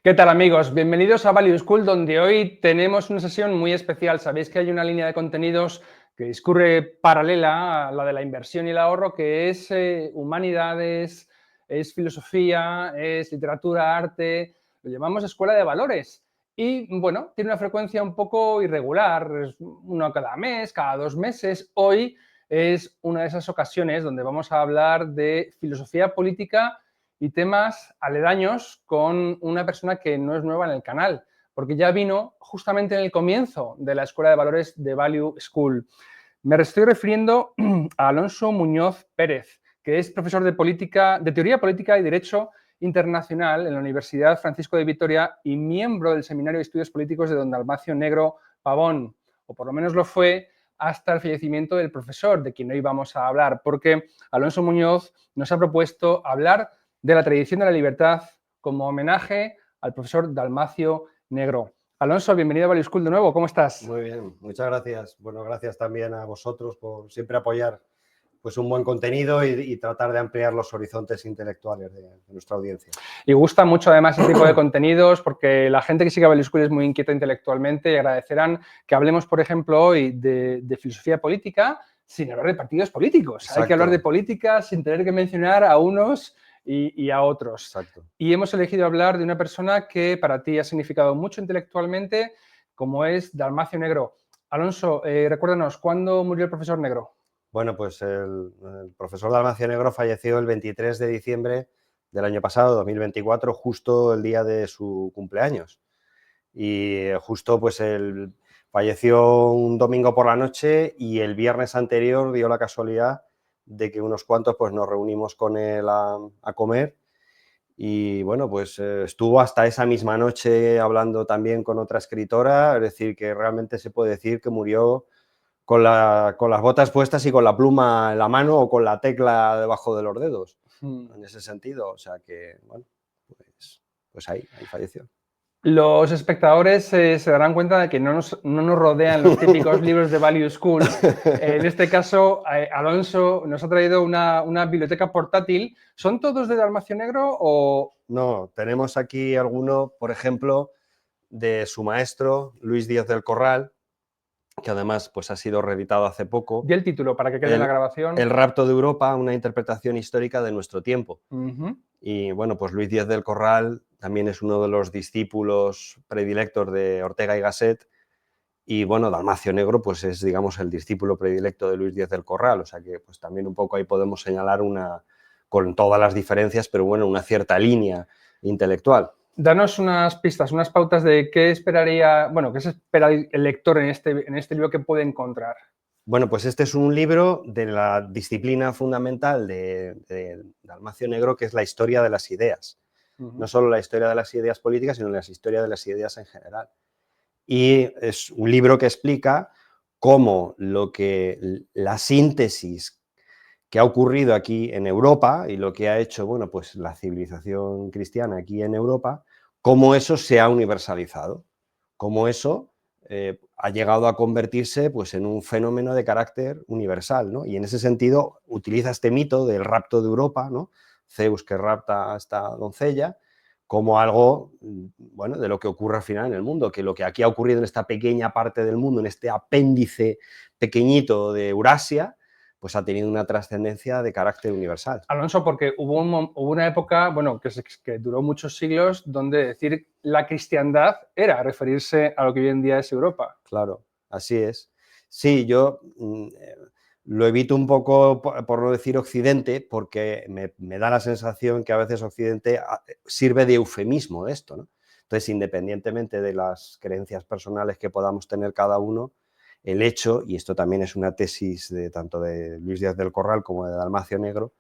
¿Qué tal, amigos? Bienvenidos a Value School, donde hoy tenemos una sesión muy especial. Sabéis que hay una línea de contenidos que discurre paralela a la de la inversión y el ahorro, que es humanidades, es filosofía, es literatura, arte, lo llamamos escuela de valores. Y bueno, tiene una frecuencia un poco irregular, es uno cada mes, cada 2 meses. Hoy es una de esas ocasiones donde vamos a hablar de filosofía política y temas aledaños con una persona que no es nueva en el canal, porque ya vino justamente en el comienzo de la Escuela de Valores de Value School. Me estoy refiriendo a Alonso Muñoz Pérez, que es profesor de política, de teoría política y derecho internacional en la Universidad Francisco de Vitoria y miembro del Seminario de Estudios Políticos de don Dalmacio Negro Pavón, o por lo menos lo fue hasta el fallecimiento del profesor, de quien hoy vamos a hablar, porque Alonso Muñoz nos ha propuesto hablar de la tradición de la libertad como homenaje al profesor Dalmacio Negro. Alonso, bienvenido a Value School de nuevo, ¿cómo estás? Muy bien, muchas gracias. Bueno, gracias también a vosotros por siempre apoyar pues, un buen contenido y tratar de ampliar los horizontes intelectuales de nuestra audiencia. Y gusta mucho además este tipo de contenidos porque la gente que sigue Value School es muy inquieta intelectualmente y agradecerán que hablemos, por ejemplo, hoy de filosofía política sin hablar de partidos políticos. Exacto. Hay que hablar de política sin tener que mencionar a unos y a otros. Exacto. Y hemos elegido hablar de una persona que para ti ha significado mucho intelectualmente, como es Dalmacio Negro. Alonso, recuérdanos, ¿cuándo murió el profesor Negro? Bueno, pues el profesor Dalmacio Negro falleció el 23 de diciembre del año pasado, 2024, justo el día de su cumpleaños. Y justo pues él falleció un domingo por la noche y el viernes anterior dio la casualidad de que unos cuantos pues nos reunimos con él a comer. Y bueno, pues estuvo hasta esa misma noche hablando también con otra escritora, es decir, que realmente se puede decir que murió con las botas puestas y con la pluma en la mano o con la tecla debajo de los dedos, en ese sentido. O sea que, bueno, pues ahí falleció. Los espectadores se darán cuenta de que no nos rodean los típicos libros de Value School. En este caso, Alonso nos ha traído una biblioteca portátil. ¿Son todos de Dalmacio Negro o...? No, tenemos aquí alguno, por ejemplo, de su maestro, Luis Díaz del Corral, que además pues, ha sido reeditado hace poco. Di el título para que quede en la grabación. El rapto de Europa, una interpretación histórica de nuestro tiempo. Uh-huh. Y bueno, pues Luis Díaz del Corral también es uno de los discípulos predilectos de Ortega y Gasset. Y bueno, Dalmacio Negro pues es, digamos, el discípulo predilecto de Luis Díaz del Corral. O sea que pues también un poco ahí podemos señalar con todas las diferencias, pero bueno, una cierta línea intelectual. Danos unas pistas, unas pautas de qué esperaría, bueno, qué se espera el lector en este libro que puede encontrar. Bueno, pues este es un libro de la disciplina fundamental de Dalmacio Negro, que es la historia de las ideas. Uh-huh. No solo la historia de las ideas políticas, sino la historia de las ideas en general. Y es un libro que explica cómo la síntesis que ha ocurrido aquí en Europa y lo que ha hecho, bueno, pues la civilización cristiana aquí en Europa, cómo eso se ha universalizado, cómo eso ha llegado a convertirse pues, en un fenómeno de carácter universal, ¿no? Y en ese sentido utiliza este mito del rapto de Europa, ¿no? Zeus que rapta a esta doncella, como algo, bueno, de lo que ocurre al final en el mundo, que lo que aquí ha ocurrido en esta pequeña parte del mundo, en este apéndice pequeñito de Eurasia, pues ha tenido una trascendencia de carácter universal. Alonso, porque hubo una época, bueno, que duró muchos siglos, donde decir la cristiandad era referirse a lo que hoy en día es Europa. Claro, así es. Sí, yo lo evito un poco, por no decir Occidente, porque me da la sensación que a veces Occidente sirve de eufemismo de esto, ¿no? Entonces, independientemente de las creencias personales que podamos tener cada uno, el hecho, y esto también es una tesis tanto de Luis Díaz del Corral como de Dalmacio Negro,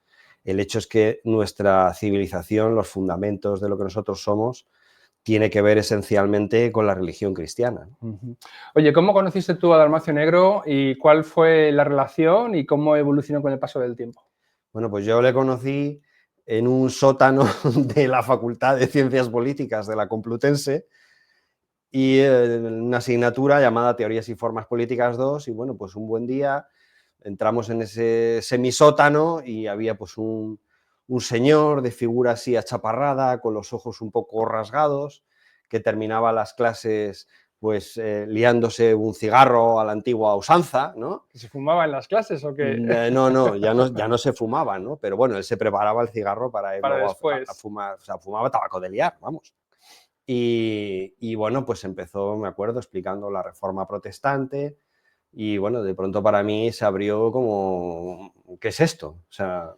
el hecho es que nuestra civilización, los fundamentos de lo que nosotros somos, tiene que ver esencialmente con la religión cristiana. Uh-huh. Oye, ¿cómo conociste tú a Dalmacio Negro y cuál fue la relación y cómo evolucionó con el paso del tiempo? Bueno, pues yo le conocí en un sótano de la Facultad de Ciencias Políticas de la Complutense y en una asignatura llamada Teorías y Formas Políticas 2, y bueno, pues un buen día entramos en ese semisótano y había pues un señor de figura así achaparrada, con los ojos un poco rasgados, que terminaba las clases pues liándose un cigarro a la antigua usanza, ¿no? ¿Que se fumaba en las clases o qué? No, ya no se fumaba, ¿no? Pero bueno, él se preparaba el cigarro para ir Para luego a después. fumar, o sea, fumaba tabaco de liar, vamos. Y bueno, pues empezó, me acuerdo, explicando la Reforma Protestante y bueno, de pronto para mí se abrió como, ¿qué es esto? O sea,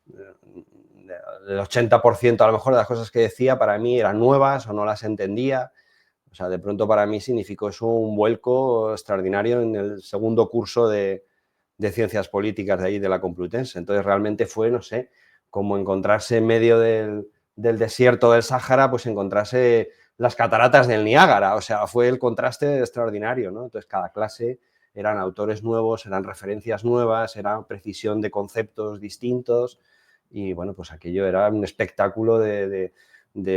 el 80% a lo mejor de las cosas que decía para mí eran nuevas o no las entendía. O sea, de pronto para mí significó eso un vuelco extraordinario en el segundo curso de Ciencias Políticas de ahí de la Complutense. Entonces realmente fue, no sé, como encontrarse en medio del desierto del Sáhara, pues encontrarse las cataratas del Niágara. O sea, fue el contraste extraordinario, ¿no? Entonces cada clase eran autores nuevos, eran referencias nuevas, era precisión de conceptos distintos y bueno, pues aquello era un espectáculo de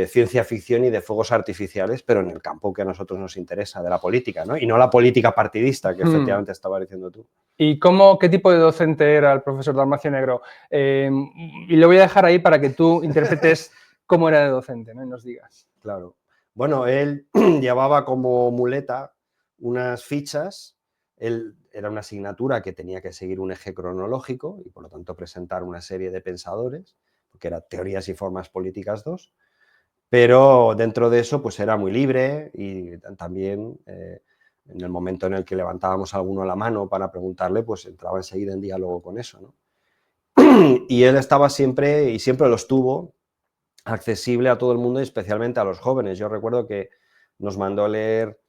ciencia ficción y de fuegos artificiales, pero en el campo que a nosotros nos interesa, de la política, ¿no? Y no la política partidista, que efectivamente estabas diciendo tú. ¿Y qué tipo de docente era el profesor Dalmacio Negro? Y lo voy a dejar ahí para que tú interpretes cómo era de docente, ¿no? Y nos digas. Claro. Bueno, él llevaba como muleta unas fichas, él era una asignatura que tenía que seguir un eje cronológico y por lo tanto presentar una serie de pensadores, porque era Teorías y Formas Políticas 2, pero dentro de eso pues era muy libre y también en el momento en el que levantábamos a alguno la mano para preguntarle, pues entraba enseguida en diálogo con eso, ¿no? Y él estaba siempre, y siempre lo estuvo, accesible a todo el mundo y especialmente a los jóvenes. Yo recuerdo que nos mandó a leer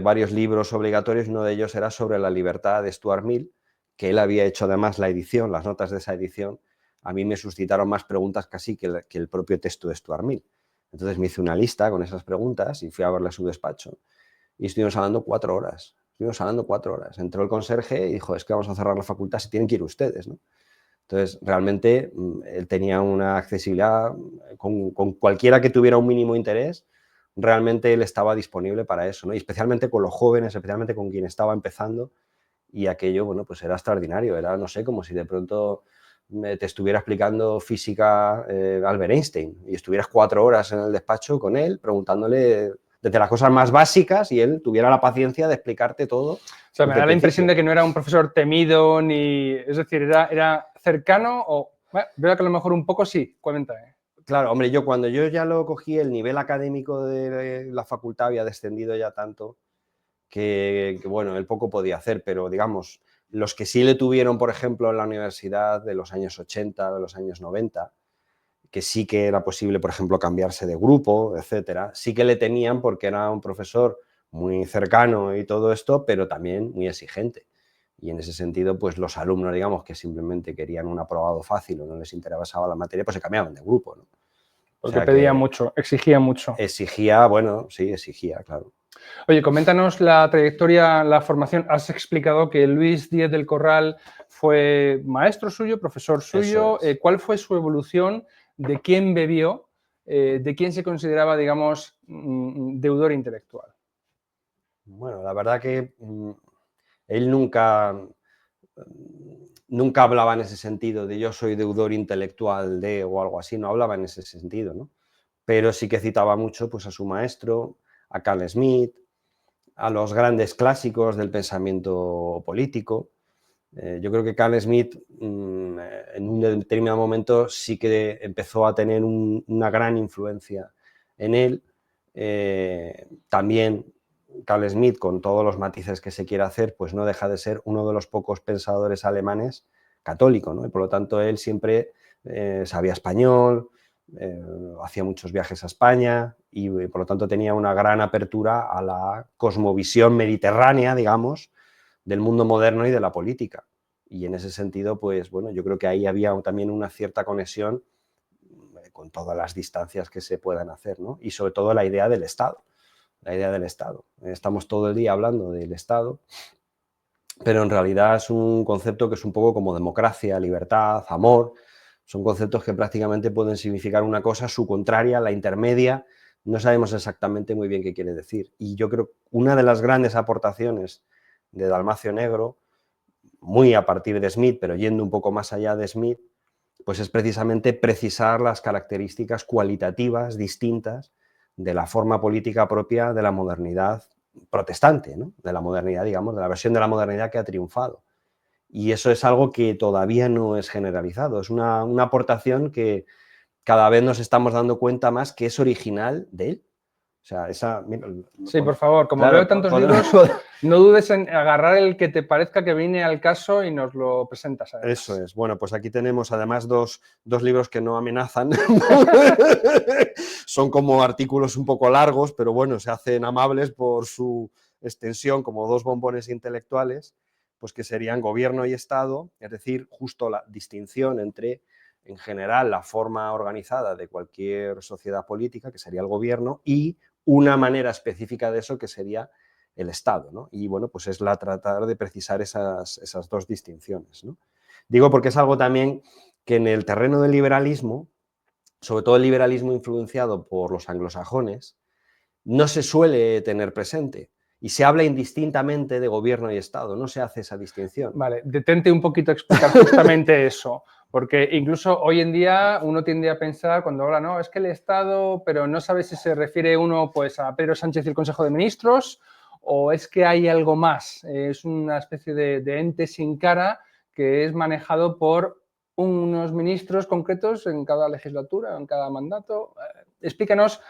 varios libros obligatorios, uno de ellos era sobre la libertad de Stuart Mill, que él había hecho además la edición, las notas de esa edición, a mí me suscitaron más preguntas casi que el propio texto de Stuart Mill. Entonces me hice una lista con esas preguntas y fui a verle a su despacho y estuvimos hablando 4 horas. Estuvimos hablando 4 horas. Entró el conserje y dijo, es que vamos a cerrar la facultad, si tienen que ir ustedes, ¿no? Entonces, realmente, él tenía una accesibilidad con cualquiera que tuviera un mínimo interés, realmente él estaba disponible para eso, ¿no? Y especialmente con los jóvenes, especialmente con quien estaba empezando, y aquello, bueno, pues era extraordinario, era, no sé, como si de pronto te estuviera explicando física Albert Einstein y estuvieras 4 horas en el despacho con él preguntándole desde las cosas más básicas y él tuviera la paciencia de explicarte todo. O sea, me da la impresión de que no era un profesor temido, ni... Es decir, era cercano o... Bueno, veo que a lo mejor un poco sí, cuéntame. Claro, hombre, cuando yo ya lo cogí, el nivel académico de la facultad había descendido ya tanto que, bueno, él poco podía hacer, pero digamos, los que sí le tuvieron, por ejemplo, en la universidad de los años 80, de los años 90, que sí que era posible, por ejemplo, cambiarse de grupo, etcétera, sí que le tenían porque era un profesor muy cercano y todo esto, pero también muy exigente. Y en ese sentido, pues los alumnos, digamos, que simplemente querían un aprobado fácil o no les interesaba la materia, pues se cambiaban de grupo, ¿no? O Porque sea pedía que mucho, exigía mucho. exigía, bueno, sí, exigía, claro. Oye, coméntanos la trayectoria, la formación. Has explicado que Luis Díez del Corral fue maestro suyo, profesor Eso suyo. es. ¿Cuál fue su evolución? ¿De quién bebió? ¿De quién se consideraba, digamos, deudor intelectual? Bueno, la verdad que él nunca hablaba en ese sentido de yo soy deudor intelectual de o algo así, no hablaba en ese sentido, ¿no? Pero sí que citaba mucho pues, a su maestro, a Carl Smith, a los grandes clásicos del pensamiento político. Yo creo que Carl Smith en un determinado momento sí que empezó a tener una gran influencia en él. También Carl Smith, con todos los matices que se quiera hacer, pues no deja de ser uno de los pocos pensadores alemanes católico, ¿no? Y por lo tanto él siempre sabía español, hacía muchos viajes a España y por lo tanto tenía una gran apertura a la cosmovisión mediterránea, digamos, del mundo moderno y de la política. Y en ese sentido, pues bueno, yo creo que ahí había también una cierta conexión con todas las distancias que se puedan hacer, ¿no? Y sobre todo la idea del Estado. La idea del Estado. Estamos todo el día hablando del Estado, pero en realidad es un concepto que es un poco como democracia, libertad, amor. Son conceptos que prácticamente pueden significar una cosa, su contraria, la intermedia. No sabemos exactamente muy bien qué quiere decir. Y yo creo que una de las grandes aportaciones de Dalmacio Negro, muy a partir de Smith, pero yendo un poco más allá de Smith, pues es precisamente precisar las características cualitativas distintas de la forma política propia de la modernidad protestante, ¿no? De la modernidad, digamos, de la versión de la modernidad que ha triunfado. Y eso es algo que todavía no es generalizado, es una aportación que cada vez nos estamos dando cuenta más que es original de él. O sea, esa... Mira, sí, por favor, como claro, veo tantos libros, no dudes en agarrar el que te parezca que viene al caso y nos lo presentas, además. Eso es. Bueno, pues aquí tenemos además dos libros que no amenazan. Son como artículos un poco largos, pero bueno, se hacen amables por su extensión, como dos bombones intelectuales, pues que serían Gobierno y Estado, es decir, justo la distinción entre, en general, la forma organizada de cualquier sociedad política, que sería el gobierno, y una manera específica de eso, que sería el Estado, ¿no? Y bueno, pues es tratar de precisar esas dos distinciones, ¿no? Digo porque es algo también que en el terreno del liberalismo, sobre todo el liberalismo influenciado por los anglosajones, no se suele tener presente. Y se habla indistintamente de gobierno y Estado, no se hace esa distinción. Vale, detente un poquito a explicar justamente eso, porque incluso hoy en día uno tiende a pensar cuando habla, no, es que el Estado, pero no sabe si se refiere uno pues a Pedro Sánchez y el Consejo de Ministros o es que hay algo más, es una especie de ente sin cara que es manejado por unos ministros concretos en cada legislatura, en cada mandato. Explícanos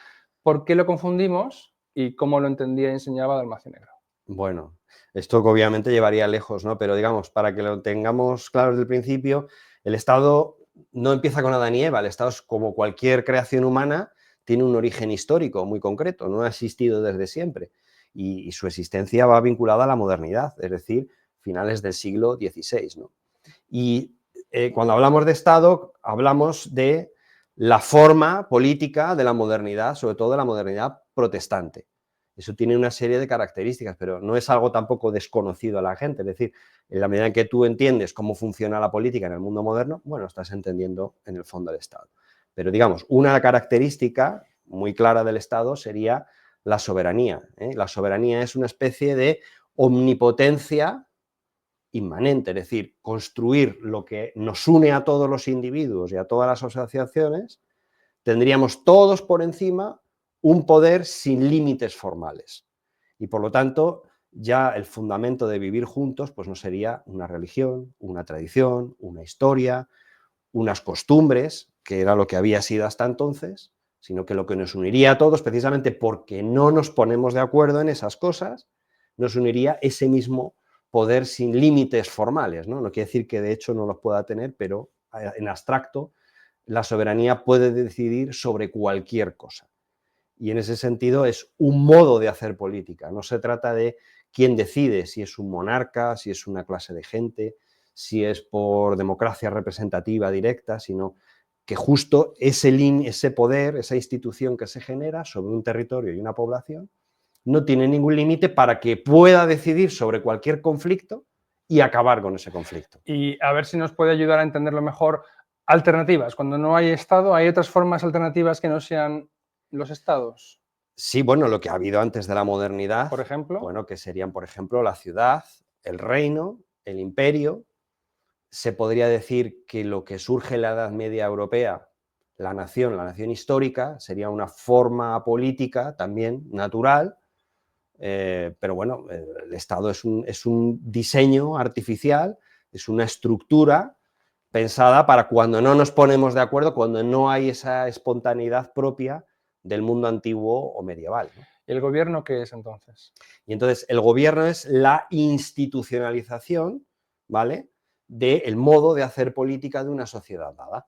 por qué lo confundimos y cómo lo entendía y enseñaba Dalmacio Negro. Bueno, esto obviamente llevaría lejos, ¿no? Pero digamos, para que lo tengamos claro desde el principio, el Estado no empieza con Adán y Eva, el Estado es como cualquier creación humana, tiene un origen histórico muy concreto, no ha existido desde siempre y su existencia va vinculada a la modernidad, es decir, finales del siglo XVI, ¿no? Y cuando hablamos de Estado, hablamos de la forma política de la modernidad, sobre todo de la modernidad protestante. Eso tiene una serie de características, pero no es algo tampoco desconocido a la gente. Es decir, en la medida en que tú entiendes cómo funciona la política en el mundo moderno, bueno, estás entendiendo en el fondo el Estado. Pero digamos, una característica muy clara del Estado sería la soberanía, ¿eh? La soberanía es una especie de omnipotencia inmanente, es decir, construir lo que nos une a todos los individuos y a todas las asociaciones, tendríamos todos por encima un poder sin límites formales. Y por lo tanto, ya el fundamento de vivir juntos pues no sería una religión, una tradición, una historia, unas costumbres, que era lo que había sido hasta entonces, sino que lo que nos uniría a todos, precisamente porque no nos ponemos de acuerdo en esas cosas, nos uniría ese mismo poder sin límites formales, ¿no? No quiere decir que de hecho no los pueda tener, pero en abstracto la soberanía puede decidir sobre cualquier cosa. Y en ese sentido es un modo de hacer política. No se trata de quién decide, si es un monarca, si es una clase de gente, si es por democracia representativa directa, sino que justo ese poder, esa institución que se genera sobre un territorio y una población, no tiene ningún límite para que pueda decidir sobre cualquier conflicto y acabar con ese conflicto. Y a ver si nos puede ayudar a entenderlo mejor. Alternativas. Cuando no hay Estado, ¿hay otras formas alternativas que no sean los Estados? Sí, bueno, lo que ha habido antes de la modernidad, Por ejemplo. bueno, que serían, por ejemplo, la ciudad, el reino, el imperio. Se podría decir que lo que surge en la Edad Media europea, la nación histórica, sería una forma política también natural, pero bueno, el Estado es un diseño artificial, es una estructura pensada para cuando no nos ponemos de acuerdo, cuando no hay esa espontaneidad propia del mundo antiguo o medieval, ¿no? ¿Y el gobierno qué es entonces? Y entonces el gobierno es la institucionalización, ¿vale?, del modo de hacer política de una sociedad dada.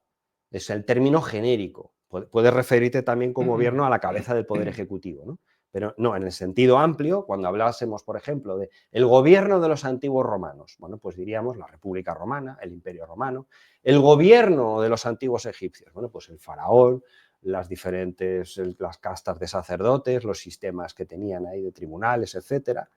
Es el término genérico. Puedes referirte también como gobierno a la cabeza del poder ejecutivo, ¿no? Pero no, en el sentido amplio, cuando hablásemos, por ejemplo, de el gobierno de los antiguos romanos, bueno, pues diríamos la República Romana, el Imperio Romano, el gobierno de los antiguos egipcios, bueno, pues el faraón, las castas de sacerdotes, los sistemas que tenían ahí de tribunales, etcétera.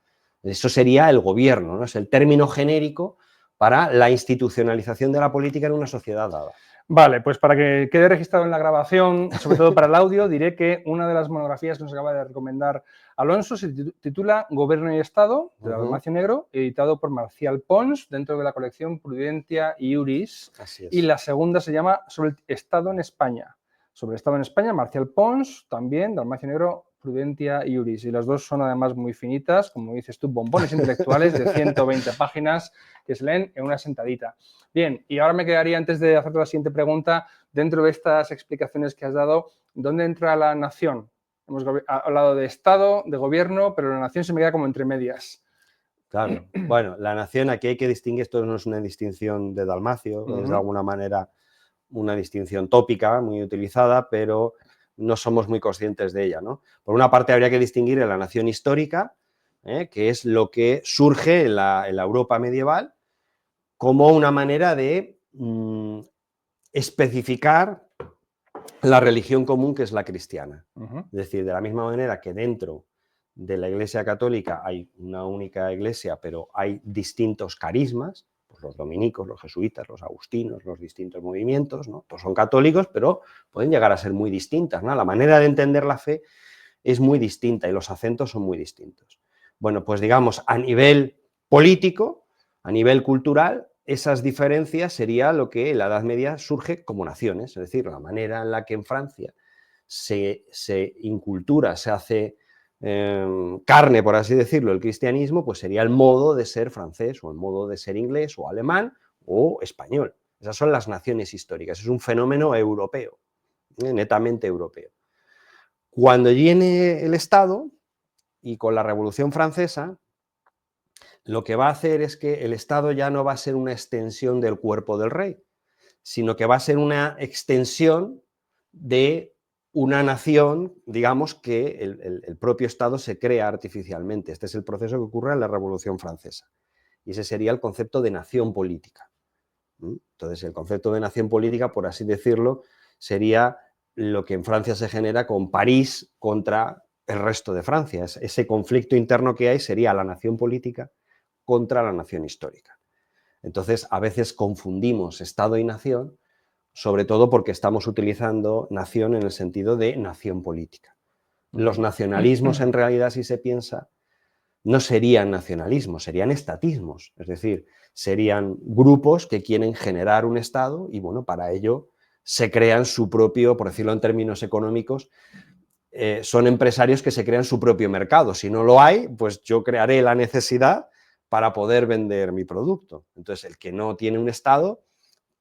Eso sería el gobierno, ¿no? Es el término genérico para la institucionalización de la política en una sociedad dada. Vale, pues para que quede registrado en la grabación, sobre todo para el audio, diré que una de las monografías que nos acaba de recomendar Alonso se titula Gobierno y Estado, de Dalmacio Negro, editado por Marcial Pons, dentro de la colección Prudentia Iuris. Así es. Y la segunda se llama Sobre el Estado en España, sobre el Estado en España, Marcial Pons, también, Dalmacio Negro, Prudentia Iuris. Y las dos son además muy finitas, como dices tú, bombones intelectuales de 120 páginas que se leen en una sentadita. Bien, y ahora me quedaría, antes de hacerte la siguiente pregunta, dentro de estas explicaciones que has dado, ¿dónde entra la nación? Hemos hablado de Estado, de gobierno, pero la nación se me queda como entre medias. Claro. Bueno, la nación, aquí hay que distinguir, esto no es una distinción de Dalmacio, es de alguna manera una distinción tópica, muy utilizada, pero no somos muy conscientes de ella, ¿no? Por una parte, habría que distinguir la nación histórica, que es lo que surge en la Europa medieval, como una manera de especificar la religión común, que es la cristiana. Es decir, de la misma manera que dentro de la Iglesia Católica hay una única iglesia, pero hay distintos carismas, pues los dominicos, los jesuitas, los agustinos, los distintos movimientos, ¿no? Todos son católicos, pero pueden llegar a ser muy distintas, ¿no? La manera de entender la fe es muy distinta y los acentos son muy distintos. Bueno, pues digamos, a nivel político, a nivel cultural, esas diferencias sería lo que en la Edad Media surge como naciones, es decir, la manera en la que en Francia se incultura, se hace carne, por así decirlo, el cristianismo, pues sería el modo de ser francés o el modo de ser inglés o alemán o español. Esas son las naciones históricas, es un fenómeno europeo, netamente europeo. Cuando viene el Estado, y con la Revolución Francesa, lo que va a hacer es que el Estado ya no va a ser una extensión del cuerpo del rey, sino que va a ser una extensión de una nación, digamos, que el propio Estado se crea artificialmente. Este es el proceso que ocurre en la Revolución Francesa. Y ese sería el concepto de nación política. Entonces, el concepto de nación política, por así decirlo, sería lo que en Francia se genera con París contra el resto de Francia. Ese conflicto interno que hay sería la nación política contra la nación histórica. Entonces, a veces confundimos Estado y nación, sobre todo porque estamos utilizando nación en el sentido de nación política. Los nacionalismos, en realidad, si se piensa, no serían nacionalismos, serían estatismos, es decir, serían grupos que quieren generar un Estado y, bueno, para ello se crean su propio, por decirlo en términos económicos, son empresarios que se crean su propio mercado. Si no lo hay, pues yo crearé la necesidad para poder vender mi producto. Entonces, el que no tiene un Estado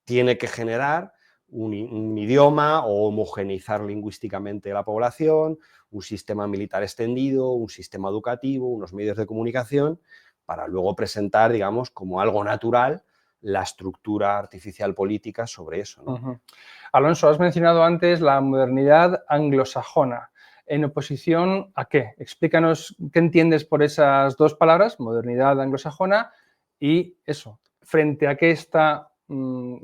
tiene que generar un idioma o homogeneizar lingüísticamente la población, un sistema militar extendido, un sistema educativo, unos medios de comunicación, para luego presentar, digamos, como algo natural la estructura artificial política sobre eso, ¿no? Alonso, has mencionado antes la modernidad anglosajona. ¿En oposición a qué? Explícanos qué entiendes por esas dos palabras, modernidad anglosajona, y eso, ¿frente a qué está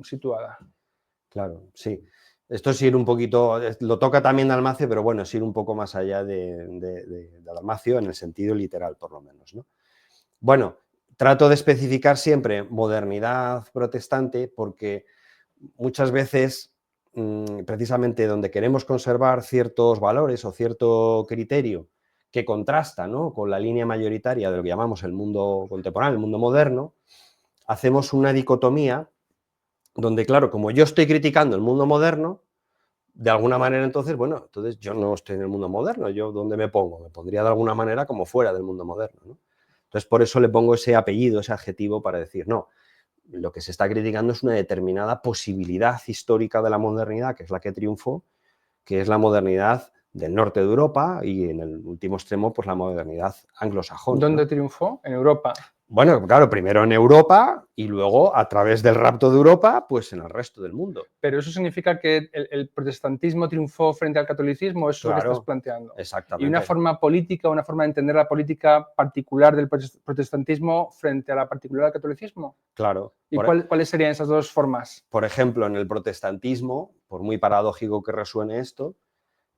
situada? Claro, sí. Esto es ir un poquito, lo toca también Dalmacio, pero bueno, es ir un poco más allá de Dalmacio en el sentido literal, por lo menos, ¿no? Bueno, trato de especificar siempre modernidad protestante porque muchas veces, precisamente donde queremos conservar ciertos valores o cierto criterio que contrasta, ¿no?, con la línea mayoritaria de lo que llamamos el mundo contemporáneo, el mundo moderno, hacemos una dicotomía donde, claro, como yo estoy criticando el mundo moderno, de alguna manera entonces, bueno, entonces yo no estoy en el mundo moderno, ¿yo dónde me pongo? Me pondría de alguna manera como fuera del mundo moderno, ¿no? Entonces, por eso le pongo ese apellido, ese adjetivo para decir, no, lo que se está criticando es una determinada posibilidad histórica de la modernidad, que es la que triunfó, que es la modernidad del norte de Europa y en el último extremo, pues la modernidad anglosajona, ¿Dónde ¿no? triunfó? En Europa. Bueno, claro, primero en Europa y luego a través del rapto de Europa, pues en el resto del mundo. Pero eso significa que el protestantismo triunfó frente al catolicismo, eso es lo que estás Claro, planteando. Y una exactamente. forma política, una forma de entender la política particular del protestantismo frente a la particular del catolicismo. Claro. ¿Y cuáles serían esas dos formas? Por ejemplo, en el protestantismo, por muy paradójico que resuene esto,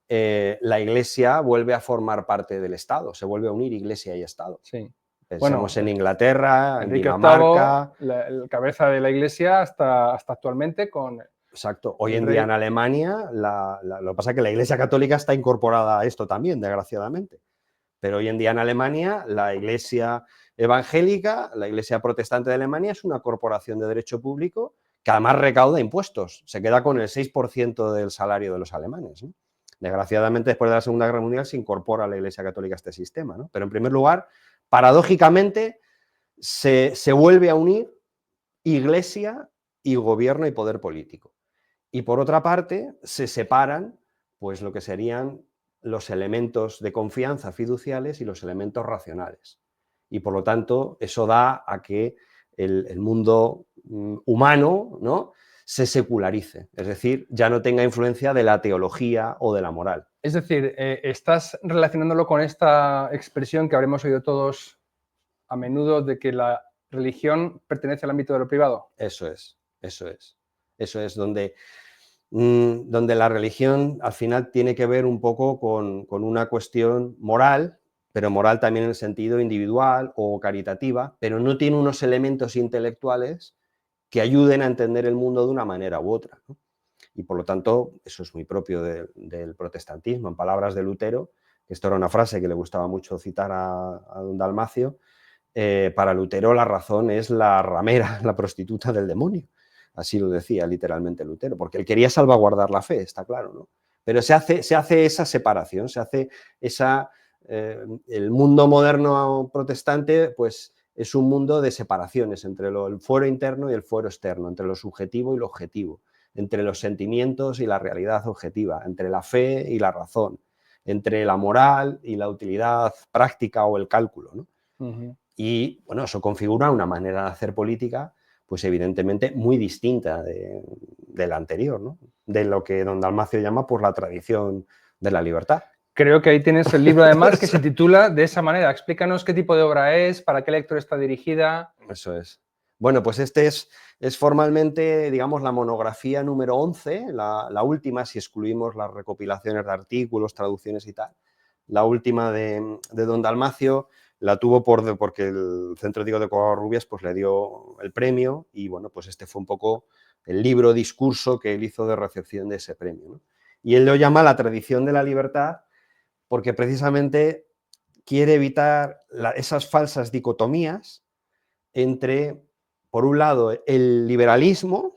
la Iglesia vuelve a formar parte del Estado, se vuelve a unir Iglesia y Estado. Sí. Pensemos en Inglaterra, en Enrique Dinamarca. VIII, el cabeza de la Iglesia hasta actualmente con Exacto. Hoy el en rey. día en Alemania, lo que pasa es que la Iglesia Católica está incorporada a esto también, desgraciadamente. Pero hoy en día en Alemania, la Iglesia evangélica, la Iglesia protestante de Alemania, es una corporación de derecho público que además recauda impuestos, se queda con el 6% del salario de los alemanes, ¿no? Desgraciadamente, después de la Segunda Guerra Mundial se incorpora a la Iglesia Católica a este sistema, ¿no? Pero en primer lugar, paradójicamente, se vuelve a unir Iglesia y gobierno y poder político. Y por otra parte, se separan pues, lo que serían los elementos de confianza fiduciales y los elementos racionales. Y por lo tanto, eso da a que el mundo humano, ¿no?, se secularice, es decir, ya no tenga influencia de la teología o de la moral. Es decir, estás relacionándolo con esta expresión que habremos oído todos a menudo de que la religión pertenece al ámbito de lo privado. Eso es, eso es. Eso es donde la religión al final tiene que ver un poco con una cuestión moral, pero moral también en el sentido individual o caritativa, pero no tiene unos elementos intelectuales que ayuden a entender el mundo de una manera u otra, ¿no? Y por lo tanto, eso es muy propio del protestantismo. En palabras de Lutero, que esto era una frase que le gustaba mucho citar a don Dalmacio, para Lutero la razón es la ramera, la prostituta del demonio. Así lo decía literalmente Lutero, porque él quería salvaguardar la fe, está claro, ¿no? Pero se hace esa separación, se hace esa... el mundo moderno protestante, pues es un mundo de separaciones entre el fuero interno y el fuero externo, entre lo subjetivo y lo objetivo, entre los sentimientos y la realidad objetiva, entre la fe y la razón, entre la moral y la utilidad práctica o el cálculo, ¿no? Y bueno, eso configura una manera de hacer política, pues evidentemente muy distinta de la anterior, ¿no? De lo que don Dalmacio llama por la tradición de la libertad. Creo que ahí tienes el libro además que se titula de esa manera. Explícanos qué tipo de obra es, para qué lector está dirigida. Eso es. Bueno, pues este es formalmente, digamos, la monografía número 11, la última, si excluimos las recopilaciones de artículos, traducciones y tal. La última de don Dalmacio la tuvo porque el Centro Diego de Covarrubias pues, le dio el premio y, bueno, pues este fue un poco el libro discurso que él hizo de recepción de ese premio, ¿no? Y él lo llama la tradición de la libertad porque precisamente quiere evitar esas falsas dicotomías entre, por un lado, el liberalismo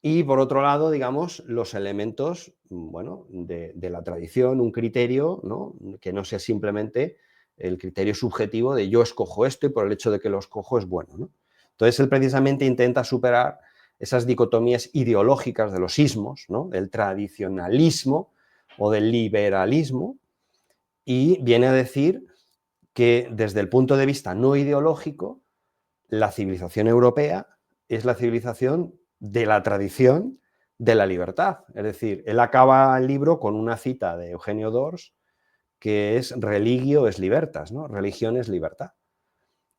y, por otro lado, digamos, los elementos, bueno, de la tradición, un criterio, ¿no?, que no sea simplemente el criterio subjetivo de yo escojo esto y por el hecho de que lo escojo es bueno, ¿no? Entonces, él precisamente intenta superar esas dicotomías ideológicas de los ismos, ¿no?, del tradicionalismo o del liberalismo, y viene a decir que desde el punto de vista no ideológico, la civilización europea es la civilización de la tradición de la libertad. Es decir, él acaba el libro con una cita de Eugenio d'Ors que es religio es libertas, ¿no? Religión es libertad.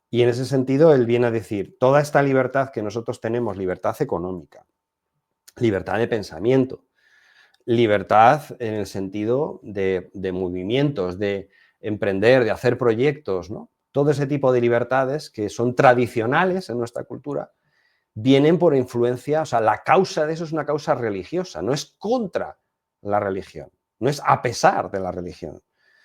Y en ese sentido él viene a decir, toda esta libertad que nosotros tenemos, libertad económica, libertad de pensamiento, libertad en el sentido de movimientos, de emprender, de hacer proyectos, ¿no? Todo ese tipo de libertades que son tradicionales en nuestra cultura, vienen por influencia, o sea, la causa de eso es una causa religiosa, no es contra la religión, no es a pesar de la religión,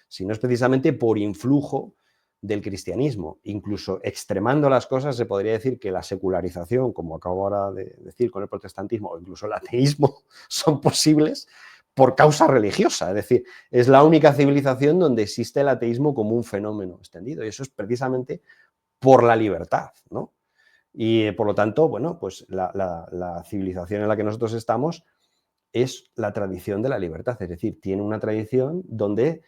sino es precisamente por influjo del cristianismo. Incluso extremando las cosas, se podría decir que la secularización, como acabo ahora de decir con el protestantismo, o incluso el ateísmo, son posibles por causa religiosa. Es decir, es la única civilización donde existe el ateísmo como un fenómeno extendido. Y eso es precisamente por la libertad, ¿no? Y por lo tanto, bueno, pues la civilización en la que nosotros estamos es la tradición de la libertad. Es decir, tiene una tradición donde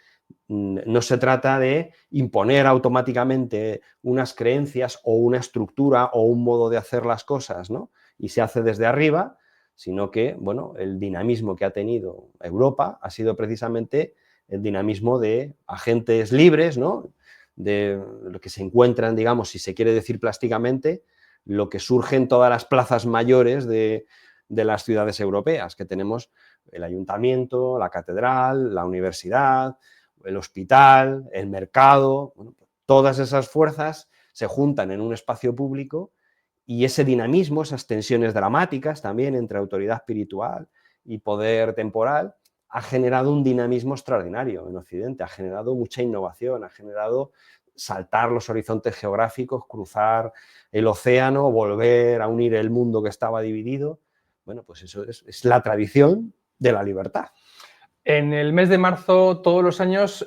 no se trata de imponer automáticamente unas creencias o una estructura o un modo de hacer las cosas, ¿no? Y se hace desde arriba, sino que, bueno, el dinamismo que ha tenido Europa ha sido precisamente el dinamismo de agentes libres, ¿no?, de lo que se encuentran, digamos, si se quiere decir plásticamente, lo que surge en todas las plazas mayores de las ciudades europeas, que tenemos el ayuntamiento, la catedral, la universidad, el hospital, el mercado. Bueno, todas esas fuerzas se juntan en un espacio público y ese dinamismo, esas tensiones dramáticas también entre autoridad espiritual y poder temporal, ha generado un dinamismo extraordinario en Occidente, ha generado mucha innovación, ha generado saltar los horizontes geográficos, cruzar el océano, volver a unir el mundo que estaba dividido. Bueno, pues eso es la tradición de la libertad. En el mes de marzo, todos los años,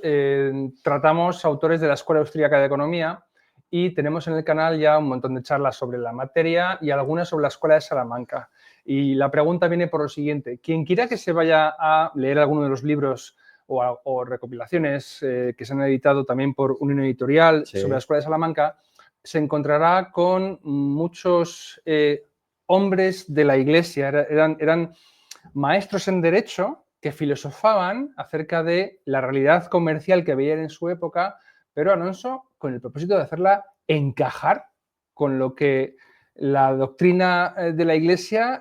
tratamos autores de la Escuela Austríaca de Economía y tenemos en el canal ya un montón de charlas sobre la materia y algunas sobre la Escuela de Salamanca. Y la pregunta viene por lo siguiente. Quien quiera que se vaya a leer alguno de los libros o recopilaciones que se han editado también por Unión Editorial sobre la Escuela de Salamanca, se encontrará con muchos hombres de la Iglesia. Eran maestros en Derecho que filosofaban acerca de la realidad comercial que veían en su época, pero, Alonso, con el propósito de hacerla encajar con lo que la doctrina de la Iglesia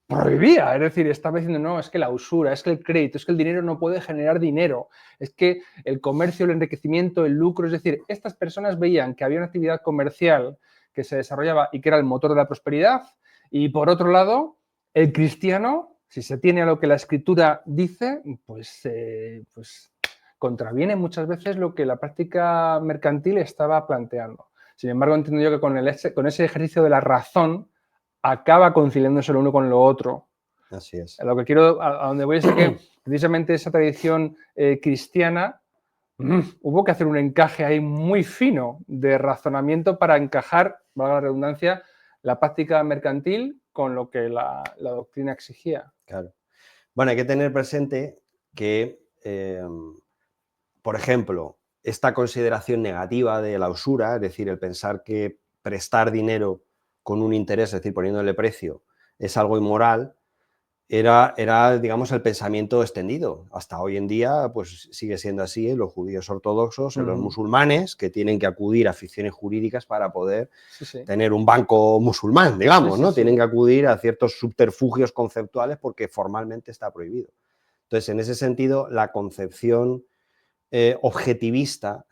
prohibía. Es decir, estaba diciendo, no, es que la usura, es que el crédito, es que el dinero no puede generar dinero, es que el comercio, el enriquecimiento, el lucro, es decir, estas personas veían que había una actividad comercial que se desarrollaba y que era el motor de la prosperidad, y por otro lado, el cristiano, si se tiene a lo que la Escritura dice, pues contraviene muchas veces lo que la práctica mercantil estaba planteando. Sin embargo, entiendo yo que con ese ejercicio de la razón acaba conciliándose lo uno con lo otro. Así es. A lo que quiero, a donde voy es que precisamente esa tradición cristiana hubo que hacer un encaje ahí muy fino de razonamiento para encajar, valga la redundancia, la práctica mercantil con lo que la doctrina exigía. Claro. Bueno, hay que tener presente que, por ejemplo, esta consideración negativa de la usura, es decir, el pensar que prestar dinero con un interés, es decir, poniéndole precio, es algo inmoral, era, digamos, el pensamiento extendido. Hasta hoy en día, pues sigue siendo así en los judíos ortodoxos, en los musulmanes, que tienen que acudir a ficciones jurídicas para poder tener un banco musulmán, digamos, ¿no? Tienen que acudir a ciertos subterfugios conceptuales porque formalmente está prohibido. Entonces, en ese sentido, la concepción objetivista,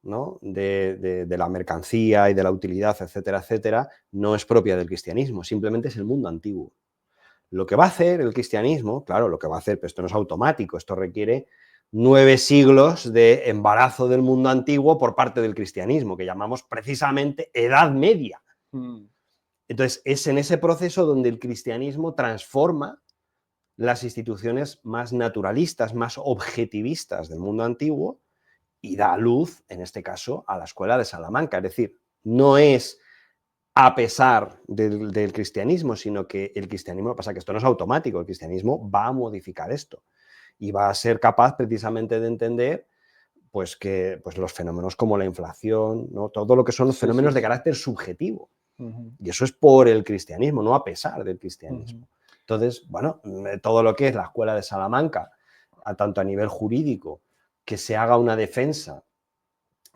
¿no?, de la mercancía y de la utilidad, etcétera, etcétera, no es propia del cristianismo, simplemente es el mundo antiguo. Lo que va a hacer el cristianismo, claro, lo que va a hacer, pero esto no es automático, esto requiere 9 siglos de embarazo del mundo antiguo por parte del cristianismo, que llamamos precisamente Edad Media. Entonces, es en ese proceso donde el cristianismo transforma las instituciones más naturalistas, más objetivistas del mundo antiguo y da luz, en este caso, a la Escuela de Salamanca. Es decir, no es a pesar del cristianismo, sino que el cristianismo, lo que pasa es que esto no es automático, el cristianismo va a modificar esto y va a ser capaz precisamente de entender pues, que pues, los fenómenos como la inflación, ¿no?, todo lo que son los fenómenos de carácter subjetivo. Y eso es por el cristianismo, no a pesar del cristianismo. Entonces, bueno, todo lo que es la Escuela de Salamanca, tanto a nivel jurídico, que se haga una defensa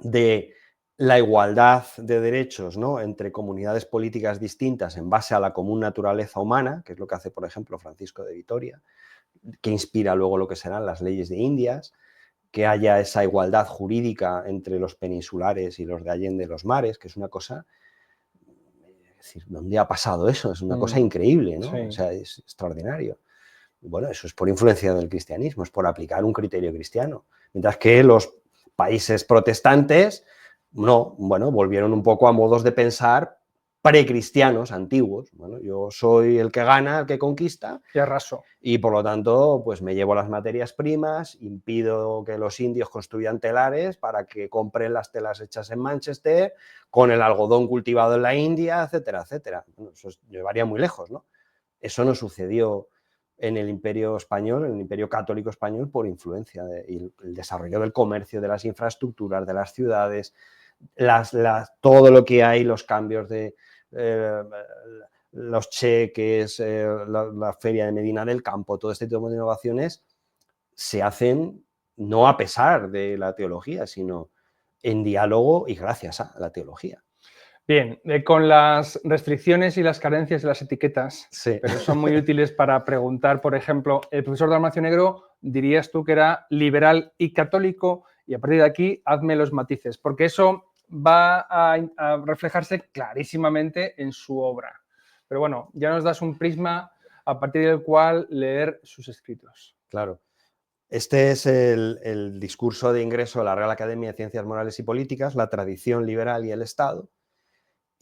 de la igualdad de derechos, ¿no?, entre comunidades políticas distintas en base a la común naturaleza humana, que es lo que hace, por ejemplo, Francisco de Vitoria, que inspira luego lo que serán las leyes de Indias, que haya esa igualdad jurídica entre los peninsulares y los de Allende los mares, que es una cosa, es decir, ¿dónde ha pasado eso? Es una cosa increíble, ¿no? O sea, es extraordinario. Bueno, eso es por influencia del cristianismo, es por aplicar un criterio cristiano. Mientras que los países protestantes, no, bueno, volvieron un poco a modos de pensar precristianos, antiguos. Bueno, yo soy el que gana, el que conquista. Y arraso. Y por lo tanto, pues me llevo las materias primas, impido que los indios construyan telares para que compren las telas hechas en Manchester, con el algodón cultivado en la India, etcétera, etcétera. Bueno, eso llevaría muy lejos, ¿no? Eso no sucedió en el Imperio Español, en el Imperio Católico Español, por influencia del desarrollo del comercio, de las infraestructuras, de las ciudades, todo lo que hay, los cambios de los cheques, la Feria de Medina del Campo, todo este tipo de innovaciones se hacen no a pesar de la teología, sino en diálogo y gracias a la teología. Bien, con las restricciones y las carencias de las etiquetas, pero son muy útiles para preguntar, por ejemplo, el profesor Dalmacio Negro, dirías tú que era liberal y católico, y a partir de aquí hazme los matices, porque eso va a reflejarse clarísimamente en su obra. Pero bueno, ya nos das un prisma a partir del cual leer sus escritos. Claro. Este es el discurso de ingreso a la Real Academia de Ciencias Morales y Políticas, la tradición liberal y el Estado,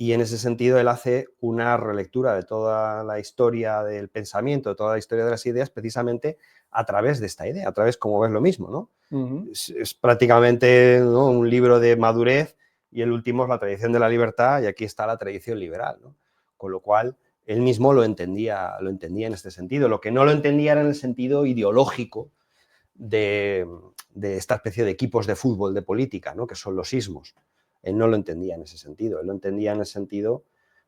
y en ese sentido él hace una relectura de toda la historia del pensamiento, de toda la historia de las ideas, precisamente a través de esta idea, a través, como ves, lo mismo, ¿no? Es prácticamente, ¿no?, un libro de madurez, y el último es la tradición de la libertad, y aquí está la tradición liberal, ¿no? Con lo cual, él mismo lo entendía en este sentido. Lo que no lo entendía era en el sentido ideológico de esta especie de equipos de fútbol de política, ¿no?, que son los ismos. Él no lo entendía en ese sentido, él lo entendía en el sentido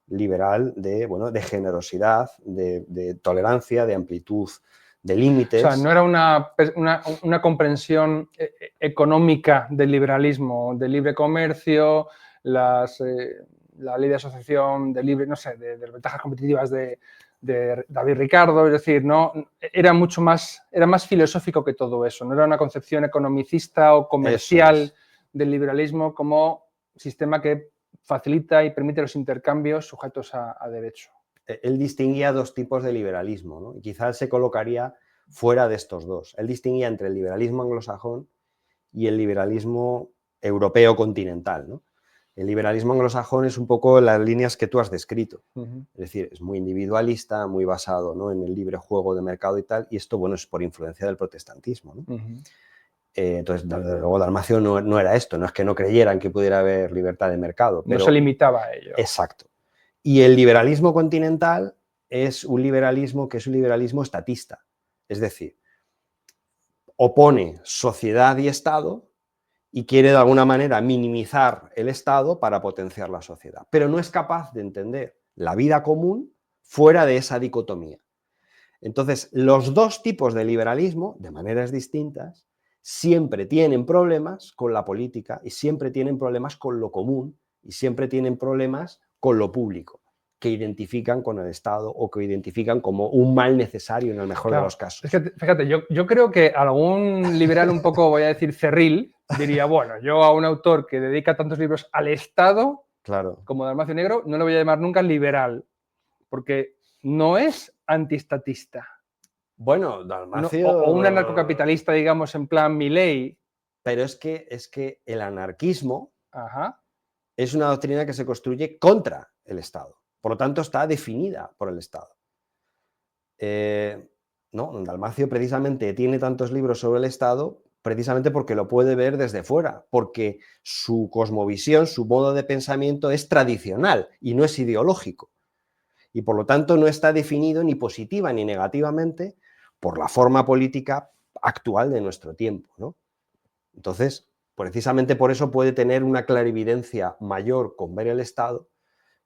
liberal de, bueno, de generosidad, de tolerancia, de amplitud, de límites. O sea, no era una comprensión económica del liberalismo, del libre comercio, la ley de asociación, de libre, no sé, de las ventajas competitivas de David Ricardo, es decir, no, era más filosófico que todo eso, no era una concepción economicista o comercial del liberalismo como sistema que facilita y permite los intercambios sujetos a derecho. Él distinguía dos tipos de liberalismo, ¿no? Y quizás se colocaría fuera de estos dos. Él distinguía entre el liberalismo anglosajón y el liberalismo europeo continental, ¿no? El liberalismo anglosajón es un poco las líneas que tú has descrito. Es decir, es muy individualista, muy basado, ¿no?, en el libre juego de mercado y tal, y esto, bueno, es por influencia del protestantismo, ¿no? Entonces, luego Dalmacio no era esto, no es que no creyeran que pudiera haber libertad de mercado. Pero, no se limitaba a ello. Exacto. Y el liberalismo continental es un liberalismo que es un liberalismo estatista, es decir, opone sociedad y Estado y quiere de alguna manera minimizar el Estado para potenciar la sociedad, pero no es capaz de entender la vida común fuera de esa dicotomía. Entonces, los dos tipos de liberalismo, de maneras distintas, siempre tienen problemas con la política y siempre tienen problemas con lo común y siempre tienen problemas con lo público, que identifican con el Estado o que identifican como un mal necesario en el mejor de los casos. Es que, fíjate, yo creo que algún liberal un poco, voy a decir, cerril, diría, bueno, yo a un autor que dedica tantos libros al Estado, claro, como Dalmacio Negro, no lo voy a llamar nunca liberal, porque no es antiestatista. Bueno, Dalmacio... No, o un anarcocapitalista, digamos, en plan Milei. Pero es que el anarquismo Ajá. es una doctrina que se construye contra el Estado. Por lo tanto, está definida por el Estado. No, Dalmacio precisamente tiene tantos libros sobre el Estado precisamente porque lo puede ver desde fuera, porque su cosmovisión, su modo de pensamiento es tradicional y no es ideológico. Y por lo tanto no está definido ni positiva ni negativamente por la forma política actual de nuestro tiempo, ¿no? Entonces, precisamente por eso puede tener una clarividencia mayor con ver el Estado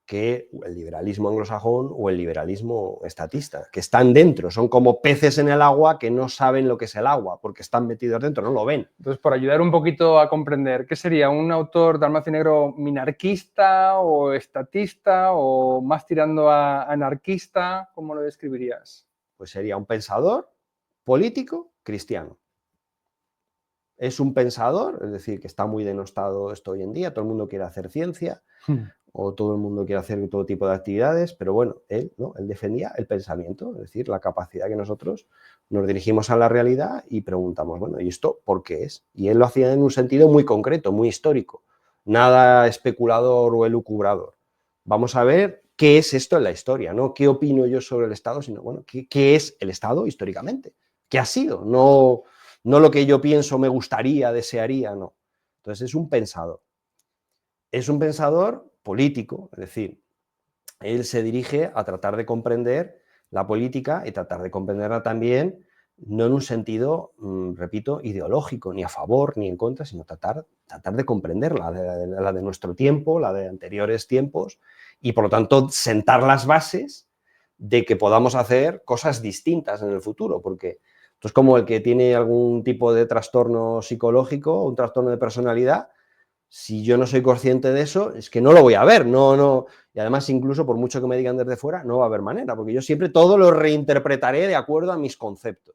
que el liberalismo anglosajón o el liberalismo estatista, que están dentro, son como peces en el agua que no saben lo que es el agua, porque están metidos dentro, no lo ven. Entonces, por ayudar un poquito a comprender, ¿qué sería un autor Dalmacio Negro minarquista o estatista o más tirando a anarquista? ¿Cómo lo describirías? Pues sería un pensador político cristiano. Es un pensador, es decir, que está muy denostado esto hoy en día, todo el mundo quiere hacer ciencia, o todo el mundo quiere hacer todo tipo de actividades, pero bueno, él defendía el pensamiento, es decir, la capacidad que nosotros nos dirigimos a la realidad y preguntamos, bueno, ¿y esto por qué es? Y él lo hacía en un sentido muy concreto, muy histórico, nada especulador o elucubrador. Vamos a ver qué es esto en la historia, no qué opino yo sobre el Estado, sino, bueno, qué es el Estado históricamente, qué ha sido, no lo que yo pienso, me gustaría, desearía, no. Entonces es un pensador. Es un pensador político, es decir, él se dirige a tratar de comprender la política y tratar de comprenderla también, no en un sentido, repito, ideológico, ni a favor ni en contra, sino tratar de comprenderla, la de nuestro tiempo, la de anteriores tiempos, y por lo tanto sentar las bases de que podamos hacer cosas distintas en el futuro, porque esto es como el que tiene algún tipo de trastorno psicológico, un trastorno de personalidad. Si yo no soy consciente de eso, es que no lo voy a ver, no. Y además, incluso por mucho que me digan desde fuera, no va a haber manera, porque yo siempre todo lo reinterpretaré de acuerdo a mis conceptos.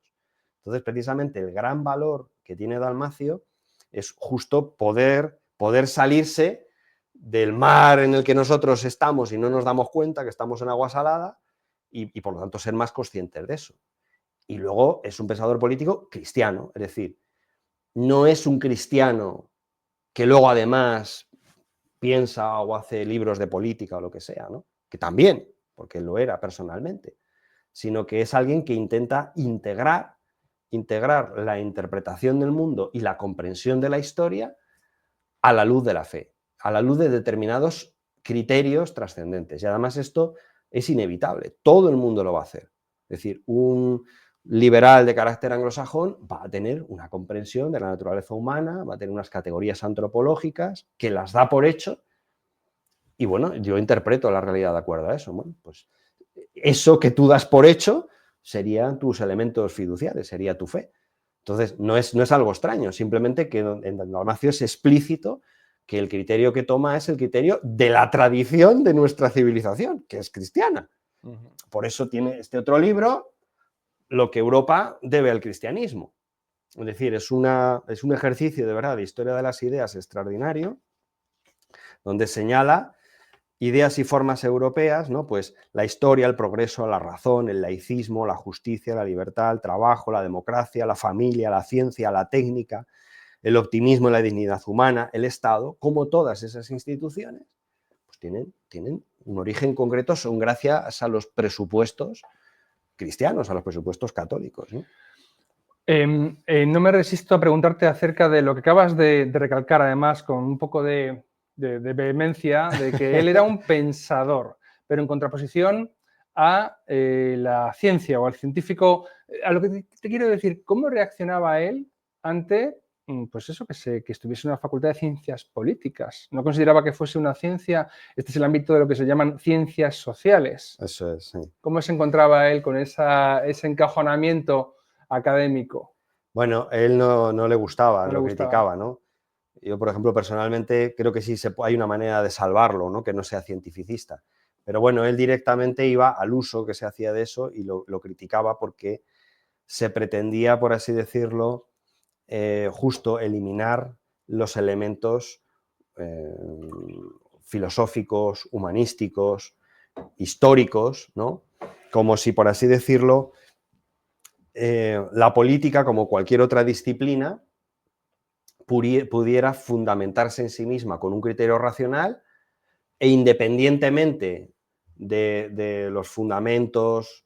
Entonces, precisamente, el gran valor que tiene Dalmacio es justo poder salirse del mar en el que nosotros estamos y no nos damos cuenta que estamos en agua salada y por lo tanto ser más conscientes de eso. Y luego es un pensador político cristiano, es decir, no es un cristiano que luego además piensa o hace libros de política o lo que sea, ¿no? Que también, porque él lo era personalmente, sino que es alguien que intenta integrar la interpretación del mundo y la comprensión de la historia a la luz de la fe, a la luz de determinados criterios trascendentes. Y además esto es inevitable, todo el mundo lo va a hacer. Es decir, un liberal de carácter anglosajón va a tener una comprensión de la naturaleza humana, va a tener unas categorías antropológicas que las da por hecho y bueno, yo interpreto la realidad de acuerdo a eso. Bueno, pues eso que tú das por hecho serían tus elementos fiduciarios, sería tu fe. Entonces, no es algo extraño, simplemente que en Dalmacio es explícito que el criterio que toma es el criterio de la tradición de nuestra civilización, que es cristiana. Por eso tiene este otro libro, Lo que Europa debe al cristianismo. Es decir, es un ejercicio de verdad de historia de las ideas extraordinario, donde señala ideas y formas europeas, ¿no? Pues la historia, el progreso, la razón, el laicismo, la justicia, la libertad, el trabajo, la democracia, la familia, la ciencia, la técnica, el optimismo y la dignidad humana, el Estado, como todas esas instituciones, pues tienen un origen concreto, son gracias a los presupuestos cristianos, a los presupuestos católicos, ¿no? No me resisto a preguntarte acerca de lo que acabas de recalcar, además, con un poco de vehemencia, de que él era un pensador, pero en contraposición a la ciencia o al científico. A lo que te quiero decir, ¿cómo reaccionaba él ante, pues eso, que estuviese en una facultad de ciencias políticas? ¿No consideraba que fuese una ciencia? Este es el ámbito de lo que se llaman ciencias sociales. Eso es, sí. ¿Cómo se encontraba él con ese encajonamiento académico? Bueno, él no le gustaba, No le lo gustaba. criticaba, ¿no? Yo, por ejemplo, personalmente creo que sí hay una manera de salvarlo, ¿no? Que no sea cientificista. Pero bueno, él directamente iba al uso que se hacía de eso y lo criticaba porque se pretendía, por así decirlo, justo eliminar los elementos filosóficos, humanísticos, históricos, ¿no? Como si, por así decirlo, la política, como cualquier otra disciplina, pudiera fundamentarse en sí misma con un criterio racional e independientemente de los fundamentos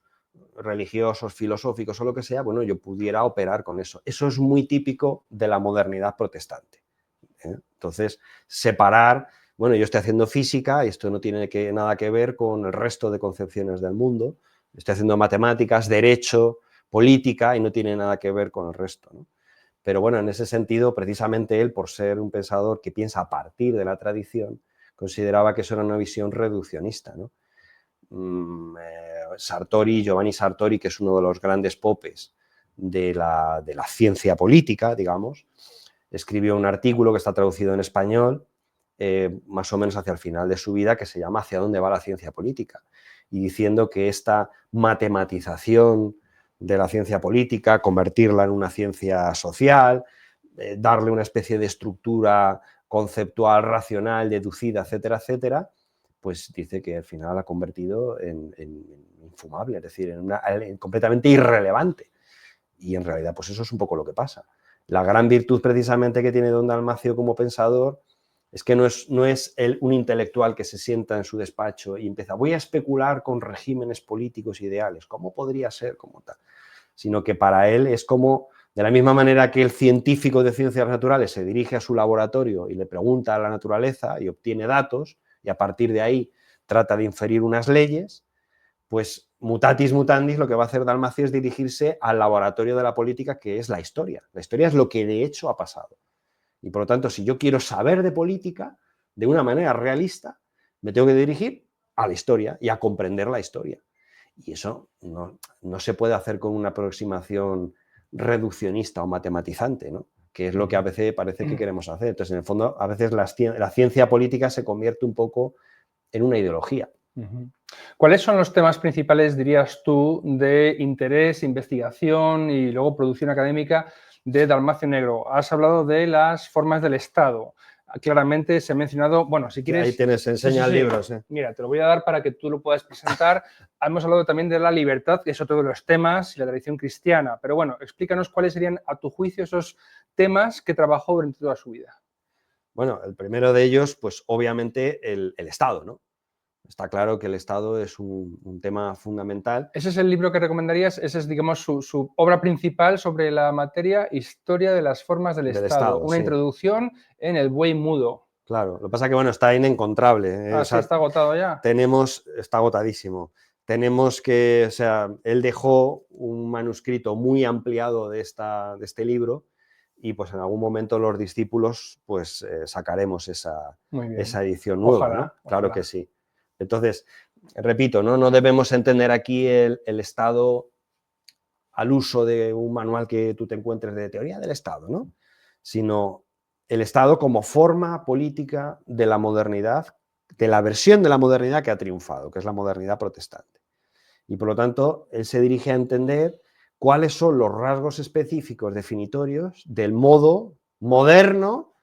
religiosos, filosóficos o lo que sea, bueno, yo pudiera operar con eso. Eso es muy típico de la modernidad protestante, ¿eh? Entonces, separar, bueno, yo estoy haciendo física y esto no tiene nada que ver con el resto de concepciones del mundo, estoy haciendo matemáticas, derecho, política y no tiene nada que ver con el resto, ¿no? Pero bueno, en ese sentido, precisamente él, por ser un pensador que piensa a partir de la tradición, consideraba que eso era una visión reduccionista, ¿no? Giovanni Sartori, que es uno de los grandes popes de la ciencia política, digamos, escribió un artículo que está traducido en español, más o menos hacia el final de su vida, que se llama ¿Hacia dónde va la ciencia política? Y diciendo que esta matematización de la ciencia política, convertirla en una ciencia social, darle una especie de estructura conceptual, racional, deducida, etcétera, etcétera, pues dice que al final ha convertido en infumable, es decir, en completamente irrelevante. Y en realidad, pues eso es un poco lo que pasa. La gran virtud precisamente que tiene don Dalmacio como pensador es que no es un intelectual que se sienta en su despacho y empieza, voy a especular con regímenes políticos ideales, ¿cómo podría ser como tal? Sino que para él es como, de la misma manera que el científico de ciencias naturales se dirige a su laboratorio y le pregunta a la naturaleza y obtiene datos y a partir de ahí trata de inferir unas leyes, pues mutatis mutandis lo que va a hacer Dalmacio es dirigirse al laboratorio de la política, que es la historia. La historia es lo que de hecho ha pasado. Y por lo tanto, si yo quiero saber de política de una manera realista, me tengo que dirigir a la historia y a comprender la historia. Y eso no se puede hacer con una aproximación reduccionista o matematizante, ¿no? Que es lo que a veces parece que queremos hacer. Entonces, en el fondo, a veces la ciencia política se convierte un poco en una ideología. ¿Cuáles son los temas principales, dirías tú, de interés, investigación y luego producción académica de Dalmacio Negro? Has hablado de las formas del Estado. claramente se ha mencionado, bueno, si quieres... Ahí tienes, enseña libros. Mira, te lo voy a dar para que tú lo puedas presentar. Hemos hablado también de la libertad, que es otro de los temas, y la tradición cristiana. Pero bueno, explícanos cuáles serían, a tu juicio, esos temas que trabajó durante toda su vida. Bueno, el primero de ellos, pues obviamente el Estado, ¿no? Está claro que el Estado es un tema fundamental. ¿Ese es el libro que recomendarías? Ese es, digamos, su obra principal sobre la materia, Historia de las formas del Estado. Una introducción en el buey mudo. Claro, lo que pasa es que, bueno, está inencontrable. Ah, sí, está agotado ya. Está agotadísimo. Tenemos que, o sea, él dejó un manuscrito muy ampliado de este libro y pues en algún momento los discípulos pues sacaremos esa edición nueva, ojalá, ¿no? ojalá. Claro que sí. Entonces, repito, no debemos entender aquí el Estado al uso de un manual que tú te encuentres de teoría del Estado, ¿no? Sino el Estado como forma política de la modernidad, de la versión de la modernidad que ha triunfado, que es la modernidad protestante. Y por lo tanto, él se dirige a entender cuáles son los rasgos específicos definitorios del modo moderno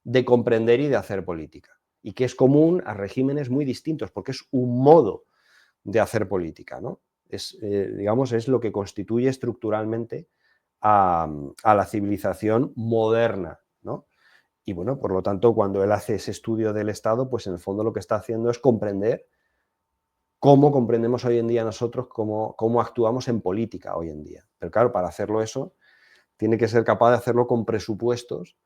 de comprender y de hacer política, y que es común a regímenes muy distintos, porque es un modo de hacer política, ¿no? Digamos, es lo que constituye estructuralmente a la civilización moderna, ¿no? Y bueno, por lo tanto, cuando él hace ese estudio del Estado, pues en el fondo lo que está haciendo es comprender cómo comprendemos hoy en día nosotros, cómo actuamos en política hoy en día. Pero claro, para hacerlo eso, tiene que ser capaz de hacerlo con presupuestos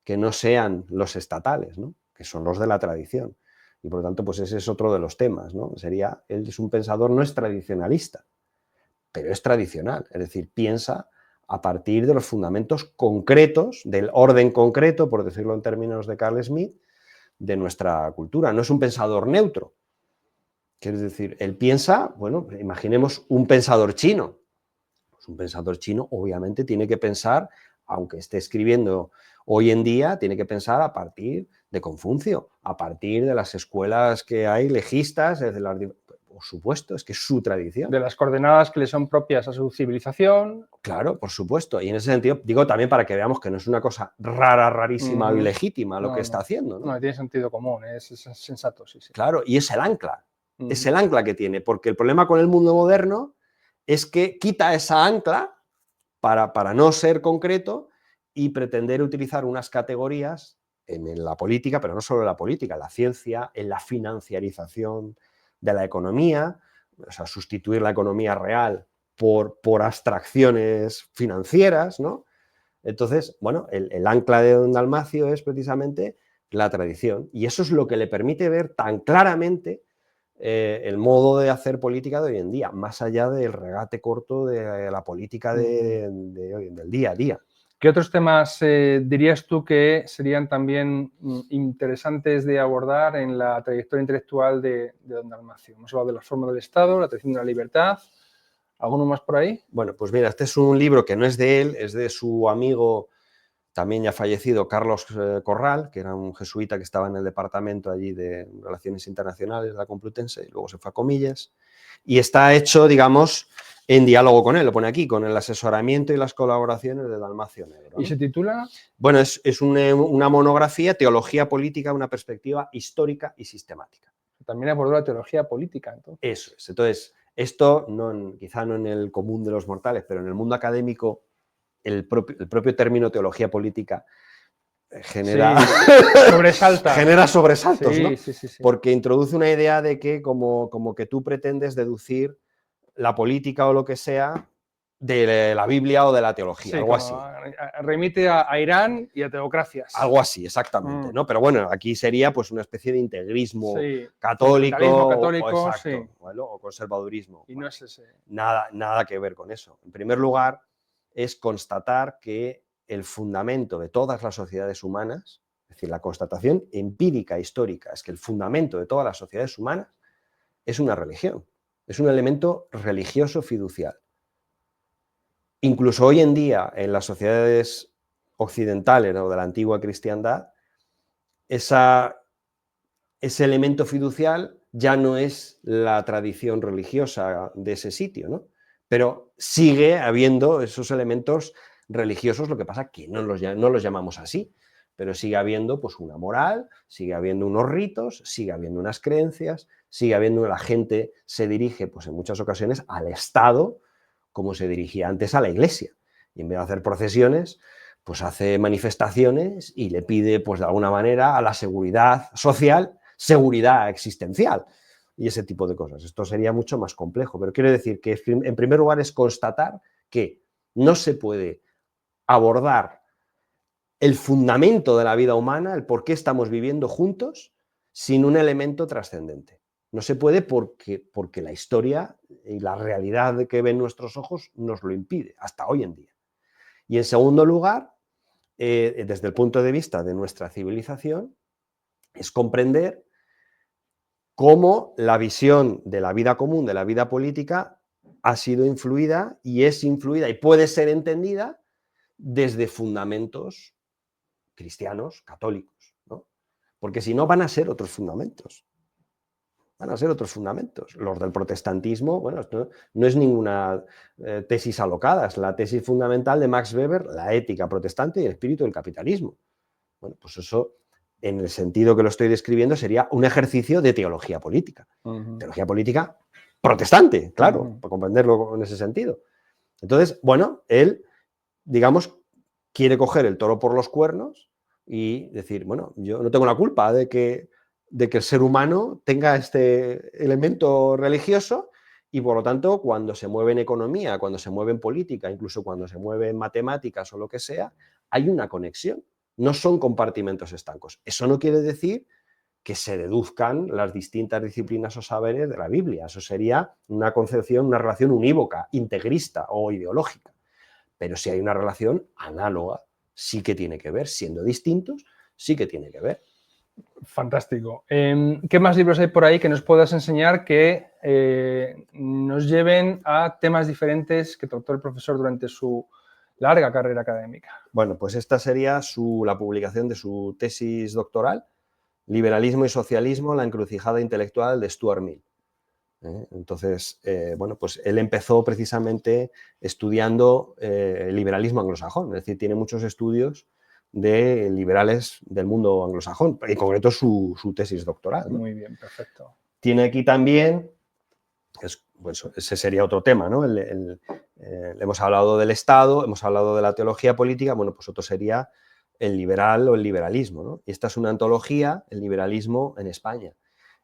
que no sean los estatales, ¿no? Que son los de la tradición. Y por lo tanto, pues ese es otro de los temas, ¿no? Él es un pensador, no es tradicionalista, pero es tradicional, es decir, piensa a partir de los fundamentos concretos, del orden concreto, por decirlo en términos de Carl Smith, de nuestra cultura. No es un pensador neutro. Quiere decir, él piensa, bueno, imaginemos un pensador chino. Pues un pensador chino obviamente tiene que pensar, aunque esté escribiendo hoy en día, tiene que pensar a partir de Confucio, a partir de las escuelas que hay legistas, por supuesto, es que es su tradición. De las coordenadas que le son propias a su civilización. Claro, por supuesto. Y en ese sentido, digo también para que veamos que no es una cosa rara, rarísima o ilegítima lo que está haciendo, ¿no? No, tiene sentido común, es sensato, sí. Claro, y es el ancla. Es el ancla que tiene, porque el problema con el mundo moderno es que quita esa ancla para no ser concreto y pretender utilizar unas categorías en la política, pero no solo en la política, en la ciencia, en la financiarización de la economía, o sea, sustituir la economía real por abstracciones financieras, ¿no? Entonces, bueno, el ancla de Don Dalmacio es precisamente la tradición, y eso es lo que le permite ver tan claramente el modo de hacer política de hoy en día, más allá del regate corto de la política del día a día. ¿Qué otros temas dirías tú que serían también interesantes de abordar en la trayectoria intelectual de Don Dalmacio? Hemos hablado de las formas del Estado, la tradición de la libertad. ¿Alguno más por ahí? Bueno, pues mira, este es un libro que no es de él, es de su amigo también ya fallecido, Carlos Corral, que era un jesuita que estaba en el departamento allí de Relaciones Internacionales de la Complutense, y luego se fue a Comillas, y está hecho, digamos, en diálogo con él, lo pone aquí, con el asesoramiento y las colaboraciones de Dalmacio Negro, ¿no? ¿Y se titula? Bueno, es una monografía, Teología Política, una perspectiva histórica y sistemática. También abordó la teología política, entonces. Eso es. Entonces, esto quizá no en el común de los mortales, pero en el mundo académico, el propio término teología política genera, genera sobresaltos, sí, ¿no? Sí. Porque introduce una idea de que como que tú pretendes deducir la política o lo que sea de la Biblia o de la teología, algo así. Remite a Irán y a teocracias. Algo así, exactamente, ¿no? Pero bueno, aquí sería pues una especie de integrismo católico, o conservadurismo. Y no es ese. Nada que ver con eso. En primer lugar, es constatar que el fundamento de todas las sociedades humanas, es decir, la constatación empírica histórica, es que el fundamento de todas las sociedades humanas es una religión, es un elemento religioso fiducial. Incluso hoy en día, en las sociedades occidentales o de la antigua cristiandad, ese elemento fiducial ya no es la tradición religiosa de ese sitio, ¿no? Pero sigue habiendo esos elementos religiosos, lo que pasa es que no los llamamos así. pero sigue habiendo pues una moral, sigue habiendo unos ritos, sigue habiendo unas creencias, sigue habiendo, la gente se dirige pues en muchas ocasiones al Estado como se dirigía antes a la Iglesia, y en vez de hacer procesiones pues hace manifestaciones y le pide pues de alguna manera a la seguridad social, seguridad existencial y ese tipo de cosas. Esto sería mucho más complejo, pero quiero decir que en primer lugar es constatar que no se puede abordar el fundamento de la vida humana, el por qué estamos viviendo juntos, sin un elemento trascendente. No se puede porque la historia y la realidad que ven nuestros ojos nos lo impide, hasta hoy en día. Y en segundo lugar, desde el punto de vista de nuestra civilización, es comprender cómo la visión de la vida común, de la vida política, ha sido influida y es influida y puede ser entendida desde fundamentos cristianos, católicos, ¿no? Porque si no van a ser otros fundamentos. Van a ser otros fundamentos. Los del protestantismo, bueno, esto no es ninguna tesis alocada, es la tesis fundamental de Max Weber, la ética protestante y el espíritu del capitalismo. Bueno, pues eso, en el sentido que lo estoy describiendo, sería un ejercicio de teología política. Teología política protestante, claro, para comprenderlo en ese sentido. Entonces, bueno, él, digamos, quiere coger el toro por los cuernos y decir, bueno, yo no tengo la culpa de que el ser humano tenga este elemento religioso y, por lo tanto, cuando se mueve en economía, cuando se mueve en política, incluso cuando se mueve en matemáticas o lo que sea, hay una conexión. No son compartimentos estancos. Eso no quiere decir que se deduzcan las distintas disciplinas o saberes de la Biblia. Eso sería una concepción, una relación unívoca, integrista o ideológica. Pero si hay una relación análoga, sí que tiene que ver, siendo distintos, sí que tiene que ver. Fantástico. ¿Qué más libros hay por ahí que nos puedas enseñar que nos lleven a temas diferentes que trató el profesor durante su larga carrera académica? Bueno, pues esta sería la publicación de su tesis doctoral, Liberalismo y Socialismo, la encrucijada intelectual de Stuart Mill. Entonces, bueno, pues él empezó precisamente estudiando el liberalismo anglosajón, es decir, tiene muchos estudios de liberales del mundo anglosajón, en concreto su tesis doctoral, ¿no? Muy bien, perfecto. Tiene aquí también, pues ese sería otro tema, ¿no? Hemos hablado del Estado, hemos hablado de la teología política, bueno, pues otro sería el liberal o el liberalismo, ¿no? Y esta es una antología, el liberalismo en España.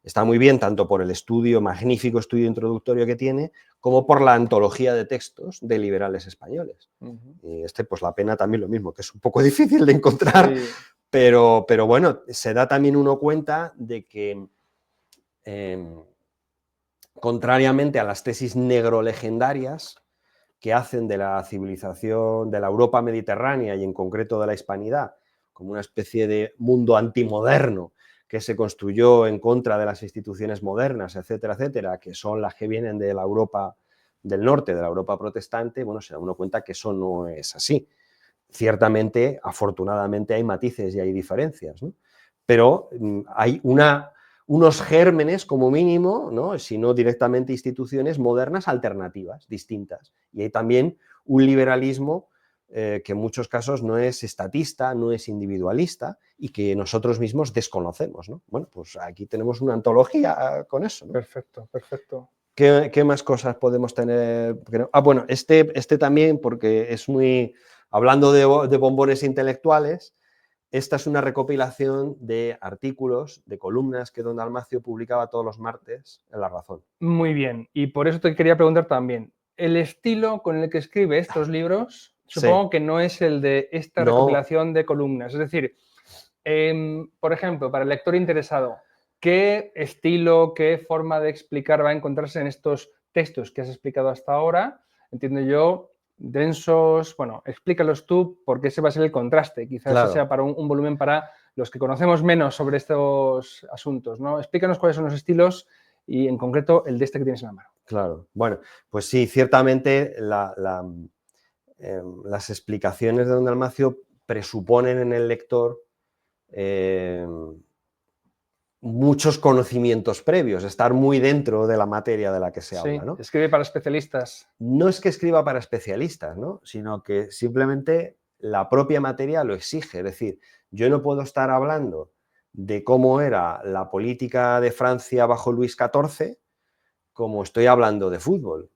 Está muy bien tanto por el magnífico estudio introductorio que tiene, como por la antología de textos de liberales españoles. Y pues la pena también lo mismo, que es un poco difícil de encontrar, sí. pero bueno, se da también uno cuenta de que, contrariamente a las tesis negrolegendarias que hacen de la civilización, de la Europa mediterránea y en concreto de la hispanidad, como una especie de mundo antimoderno, que se construyó en contra de las instituciones modernas, etcétera, etcétera, que son las que vienen de la Europa del norte, de la Europa protestante, bueno, se da uno cuenta que eso no es así. Ciertamente, afortunadamente, hay matices y hay diferencias, ¿no? Pero hay unos gérmenes, como mínimo, ¿no? Si no directamente instituciones modernas alternativas, distintas. Y hay también un liberalismo que en muchos casos no es estatista, no es individualista y que nosotros mismos desconocemos, ¿no? Bueno, pues aquí tenemos una antología con eso, ¿no? Perfecto, perfecto. ¿Qué más cosas podemos tener? Bueno, este también, porque es muy... Hablando de bombones intelectuales, esta es una recopilación de artículos, de columnas que don Dalmacio publicaba todos los martes en La Razón. Muy bien, y por eso te quería preguntar también, ¿el estilo con el que escribe estos libros, supongo sí, que no es el de esta recopilación de columnas? Es decir, por ejemplo, para el lector interesado, ¿qué estilo, qué forma de explicar va a encontrarse en estos textos que has explicado hasta ahora? Entiendo yo, densos, bueno, explícalos tú porque ese va a ser el contraste, quizás claro, sea para un volumen para los que conocemos menos sobre estos asuntos, ¿no? Explícanos cuáles son los estilos y en concreto el de este que tienes en la mano. Claro, bueno, pues sí, ciertamente las explicaciones de don Dalmacio presuponen en el lector muchos conocimientos previos, estar muy dentro de la materia de la que se habla, ¿no? Escribe para especialistas. No es que escriba para especialistas, ¿no? Sino que simplemente la propia materia lo exige. Es decir, Yo no puedo estar hablando de cómo era la política de Francia bajo Luis XIV como estoy hablando de fútbol.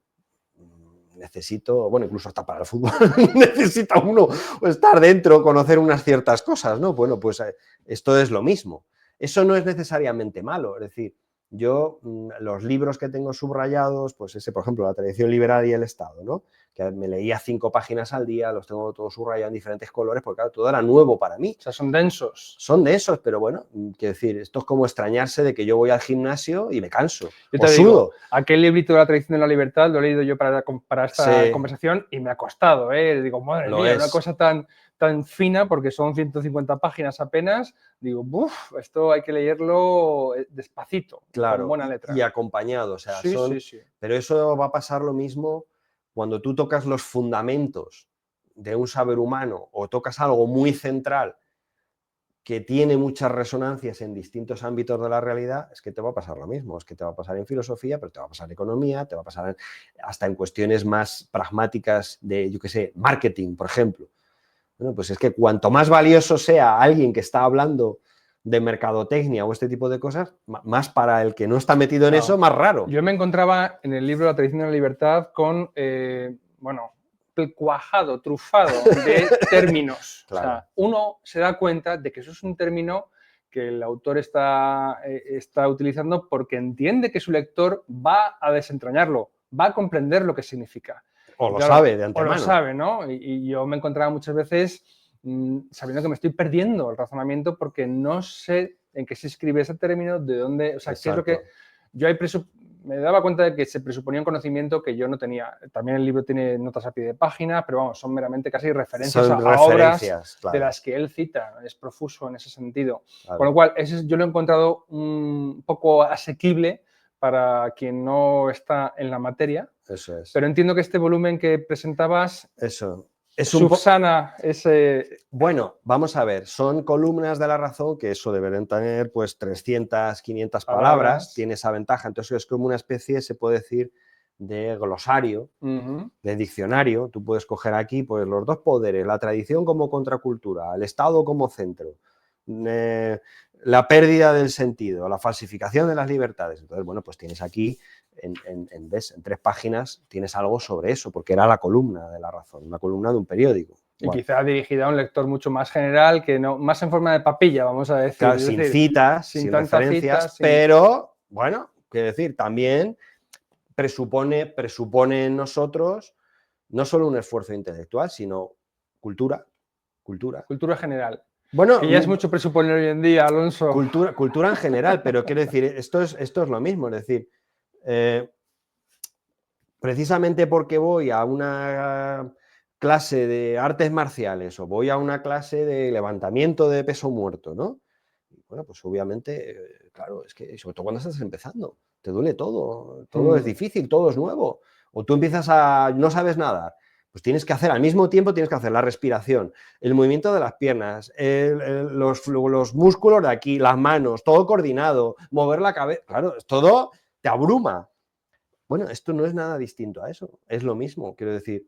Necesito, bueno, incluso hasta para el fútbol, necesita uno estar dentro, conocer unas ciertas cosas, ¿no? Bueno, pues esto es lo mismo. Eso no es necesariamente malo, es decir, yo los libros que tengo subrayados, pues ese, por ejemplo, La tradición liberal y el Estado, ¿no? Que me leía 5 páginas al día, los tengo todos subrayados en diferentes colores, porque claro, todo era nuevo para mí. O sea, son densos. Son densos, pero bueno, quiero decir, esto es como extrañarse de que yo voy al gimnasio y me canso, yo te o digo, sudo. aquel librito de La tradición de la libertad lo he leído yo para esta conversación y me ha costado, ¿eh? Digo, madre mía, una cosa tan fina, porque son 150 páginas apenas, digo, uff, esto hay que leerlo despacito, claro, con buena letra. Y acompañado, o sea, sí, son... sí. Pero eso va a pasar lo mismo cuando tú tocas los fundamentos de un saber humano o tocas algo muy central que tiene muchas resonancias en distintos ámbitos de la realidad, es que te va a pasar lo mismo, es que te va a pasar en filosofía, pero te va a pasar en economía, te va a pasar hasta en cuestiones más pragmáticas de, yo qué sé, marketing, por ejemplo. Bueno, pues es que cuanto más valioso sea alguien que está hablando de mercadotecnia o este tipo de cosas, más para el que no está metido en eso, más raro. Yo me encontraba en el libro La tradición de la libertad con, bueno, cuajado, trufado de términos. Claro. O sea, uno se da cuenta de que eso es un término que el autor está utilizando porque entiende que su lector va a desentrañarlo, va a comprender lo que significa. O lo sabe de antemano. O lo sabe, ¿no? Y yo me encontraba muchas veces sabiendo que me estoy perdiendo el razonamiento porque no sé en qué se escribe ese término, de dónde, o sea, qué es lo que... Yo me daba cuenta de que se presuponía un conocimiento que yo no tenía. También el libro tiene notas a pie de página, pero vamos, son meramente casi referencias a obras claro, de las que él cita. Es profuso en ese sentido. Claro. Con lo cual, yo lo he encontrado un poco asequible para quien no está en la materia. Eso es. Pero entiendo que este volumen que presentabas... Eso. subsana ese... Bueno, vamos a ver, son columnas de La Razón que eso deberían tener pues 300, 500 palabras, tiene esa ventaja, entonces es como una especie, se puede decir, de glosario, de diccionario. Tú puedes coger aquí pues los dos poderes, la tradición como contracultura, el Estado como centro, la pérdida del sentido, la falsificación de las libertades. Entonces, bueno, pues tienes aquí en 3 páginas tienes algo sobre eso, porque era la columna de La Razón, una columna de un periódico. Y bueno, quizá dirigida a un lector mucho más general, que no, más en forma de papilla, vamos a decir. Claro, sin citas, sin referencias, pero, bueno, quiero decir, también presupone en nosotros no solo un esfuerzo intelectual, sino cultura. Cultura general. Bueno, que ya es mucho presuponer hoy en día, Alonso. Cultura en general, pero quiero decir, esto es lo mismo, es decir, precisamente porque voy a una clase de artes marciales o voy a una clase de levantamiento de peso muerto, ¿no? Bueno, pues obviamente, claro, es que sobre todo cuando estás empezando, te duele todo es difícil, todo es nuevo. O tú empiezas no sabes nadar, pues tienes que hacer al mismo tiempo, tienes que hacer la respiración, el movimiento de las piernas, los músculos de aquí, las manos, todo coordinado, mover la cabeza, claro, todo te abruma. Bueno, esto no es nada distinto a eso, es lo mismo, quiero decir,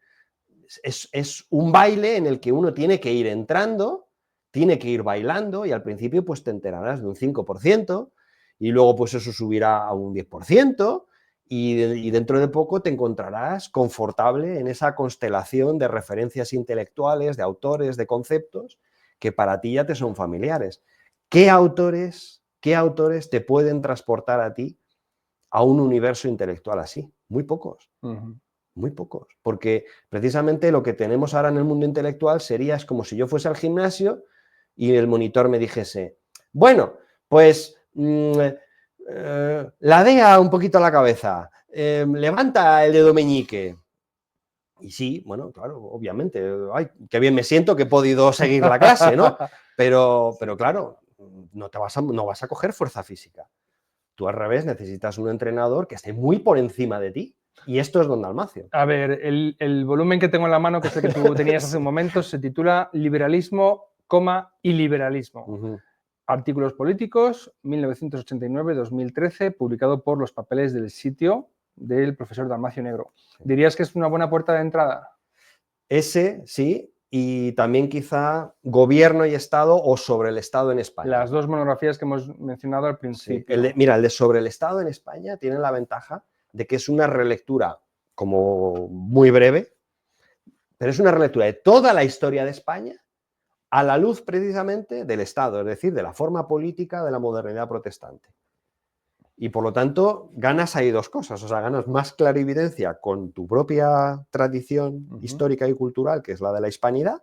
es un baile en el que uno tiene que ir entrando, tiene que ir bailando y al principio pues te enterarás de un 5% y luego pues eso subirá a un 10% y dentro de poco te encontrarás confortable en esa constelación de referencias intelectuales, de autores, de conceptos que para ti ya te son familiares. ¿Qué autores te pueden transportar a ti a un universo intelectual así? Muy pocos. Muy pocos, porque precisamente lo que tenemos ahora en el mundo intelectual sería, es como si yo fuese al gimnasio y el monitor me dijese, bueno, pues ladea un poquito la cabeza, levanta el dedo meñique. Y sí, bueno, claro, obviamente, ay, qué bien me siento que he podido seguir la clase, ¿no? Pero claro, no vas a coger fuerza física. Tú al revés necesitas un entrenador que esté muy por encima de ti. Y esto es Don Dalmacio. A ver, el volumen que tengo en la mano, que es el que tú tenías hace un momento, se titula Liberalismo, y liberalismo. Artículos políticos, 1989-2013, publicado por Los Papeles del Sitio del profesor Dalmacio Negro. ¿Dirías que es una buena puerta de entrada? Ese, sí, y también quizá Gobierno y Estado o Sobre el Estado en España. Las dos monografías que hemos mencionado al principio. Sí. Mira, el de Sobre el Estado en España tiene la ventaja de que es una relectura como muy breve, pero es una relectura de toda la historia de España a la luz precisamente del Estado, es decir, de la forma política de la modernidad protestante. Y por lo tanto, ganas ahí dos cosas, o sea, ganas más clarividencia con tu propia tradición histórica y cultural, que es la de la hispanidad,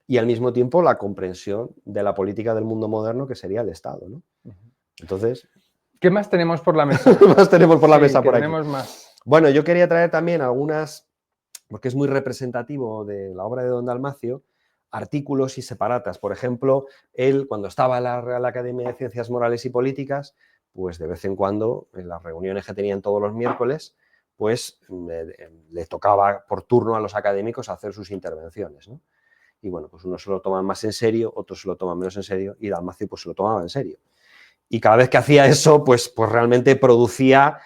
y al mismo tiempo la comprensión de la política del mundo moderno, que sería el Estado, ¿no? Entonces... ¿Qué más tenemos por la mesa? ¿Qué más tenemos por la mesa por aquí? Tenemos más. Bueno, yo quería traer también algunas, porque es muy representativo de la obra de Don Dalmacio, artículos y separatas. Por ejemplo, él, cuando estaba en la Real Academia de Ciencias Morales y Políticas, pues de vez en cuando, en las reuniones que tenían todos los miércoles, pues le tocaba por turno a los académicos hacer sus intervenciones, ¿no? Y bueno, pues unos se lo toman más en serio, otros se lo toman menos en serio, y Dalmacio pues se lo tomaba en serio. Y cada vez que hacía eso, pues realmente producía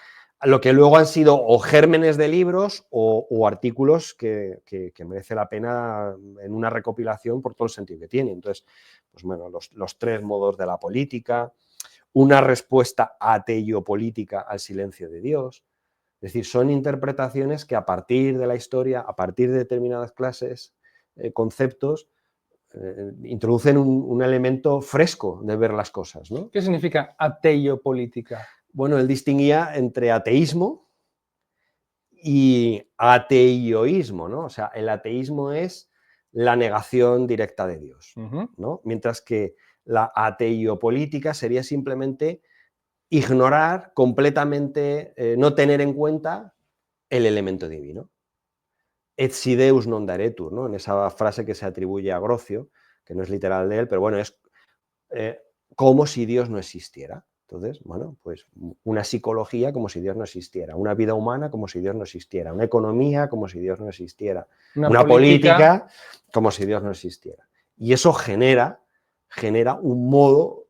lo que luego han sido o gérmenes de libros o artículos que merece la pena en una recopilación por todo el sentido que tiene. Entonces, pues bueno, los tres modos de la política, una respuesta ateopolítica al silencio de Dios. Es decir, son interpretaciones que a partir de la historia, a partir de determinadas clases, conceptos, introducen un elemento fresco de ver las cosas, ¿no? ¿Qué significa ateopolítica? Bueno, él distinguía entre ateísmo y ateioísmo, ¿no? O sea, el ateísmo es la negación directa de Dios, ¿no? Mientras que la ateiopolítica sería simplemente ignorar completamente, no tener en cuenta el elemento divino. Et si Deus non daretur, ¿no? En esa frase que se atribuye a Grocio, que no es literal de él, pero bueno, es como si Dios no existiera. Entonces, bueno, pues una psicología como si Dios no existiera, una vida humana como si Dios no existiera, una economía como si Dios no existiera, una política como si Dios no existiera. Y eso genera un modo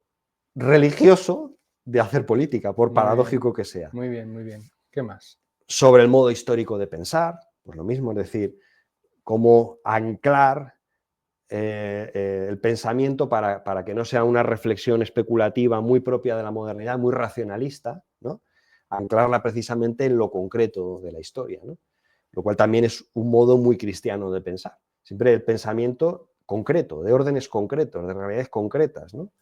religioso de hacer política, por paradójico que sea. Muy bien, muy bien. ¿Qué más? Sobre el modo histórico de pensar, pues lo mismo, es decir, cómo anclar el pensamiento para que no sea una reflexión especulativa muy propia de la modernidad, muy racionalista, ¿no? Anclarla precisamente en lo concreto de la historia, ¿no? Lo cual también es un modo muy cristiano de pensar. Siempre el pensamiento concreto, de órdenes concretos, de realidades concretas, ¿no?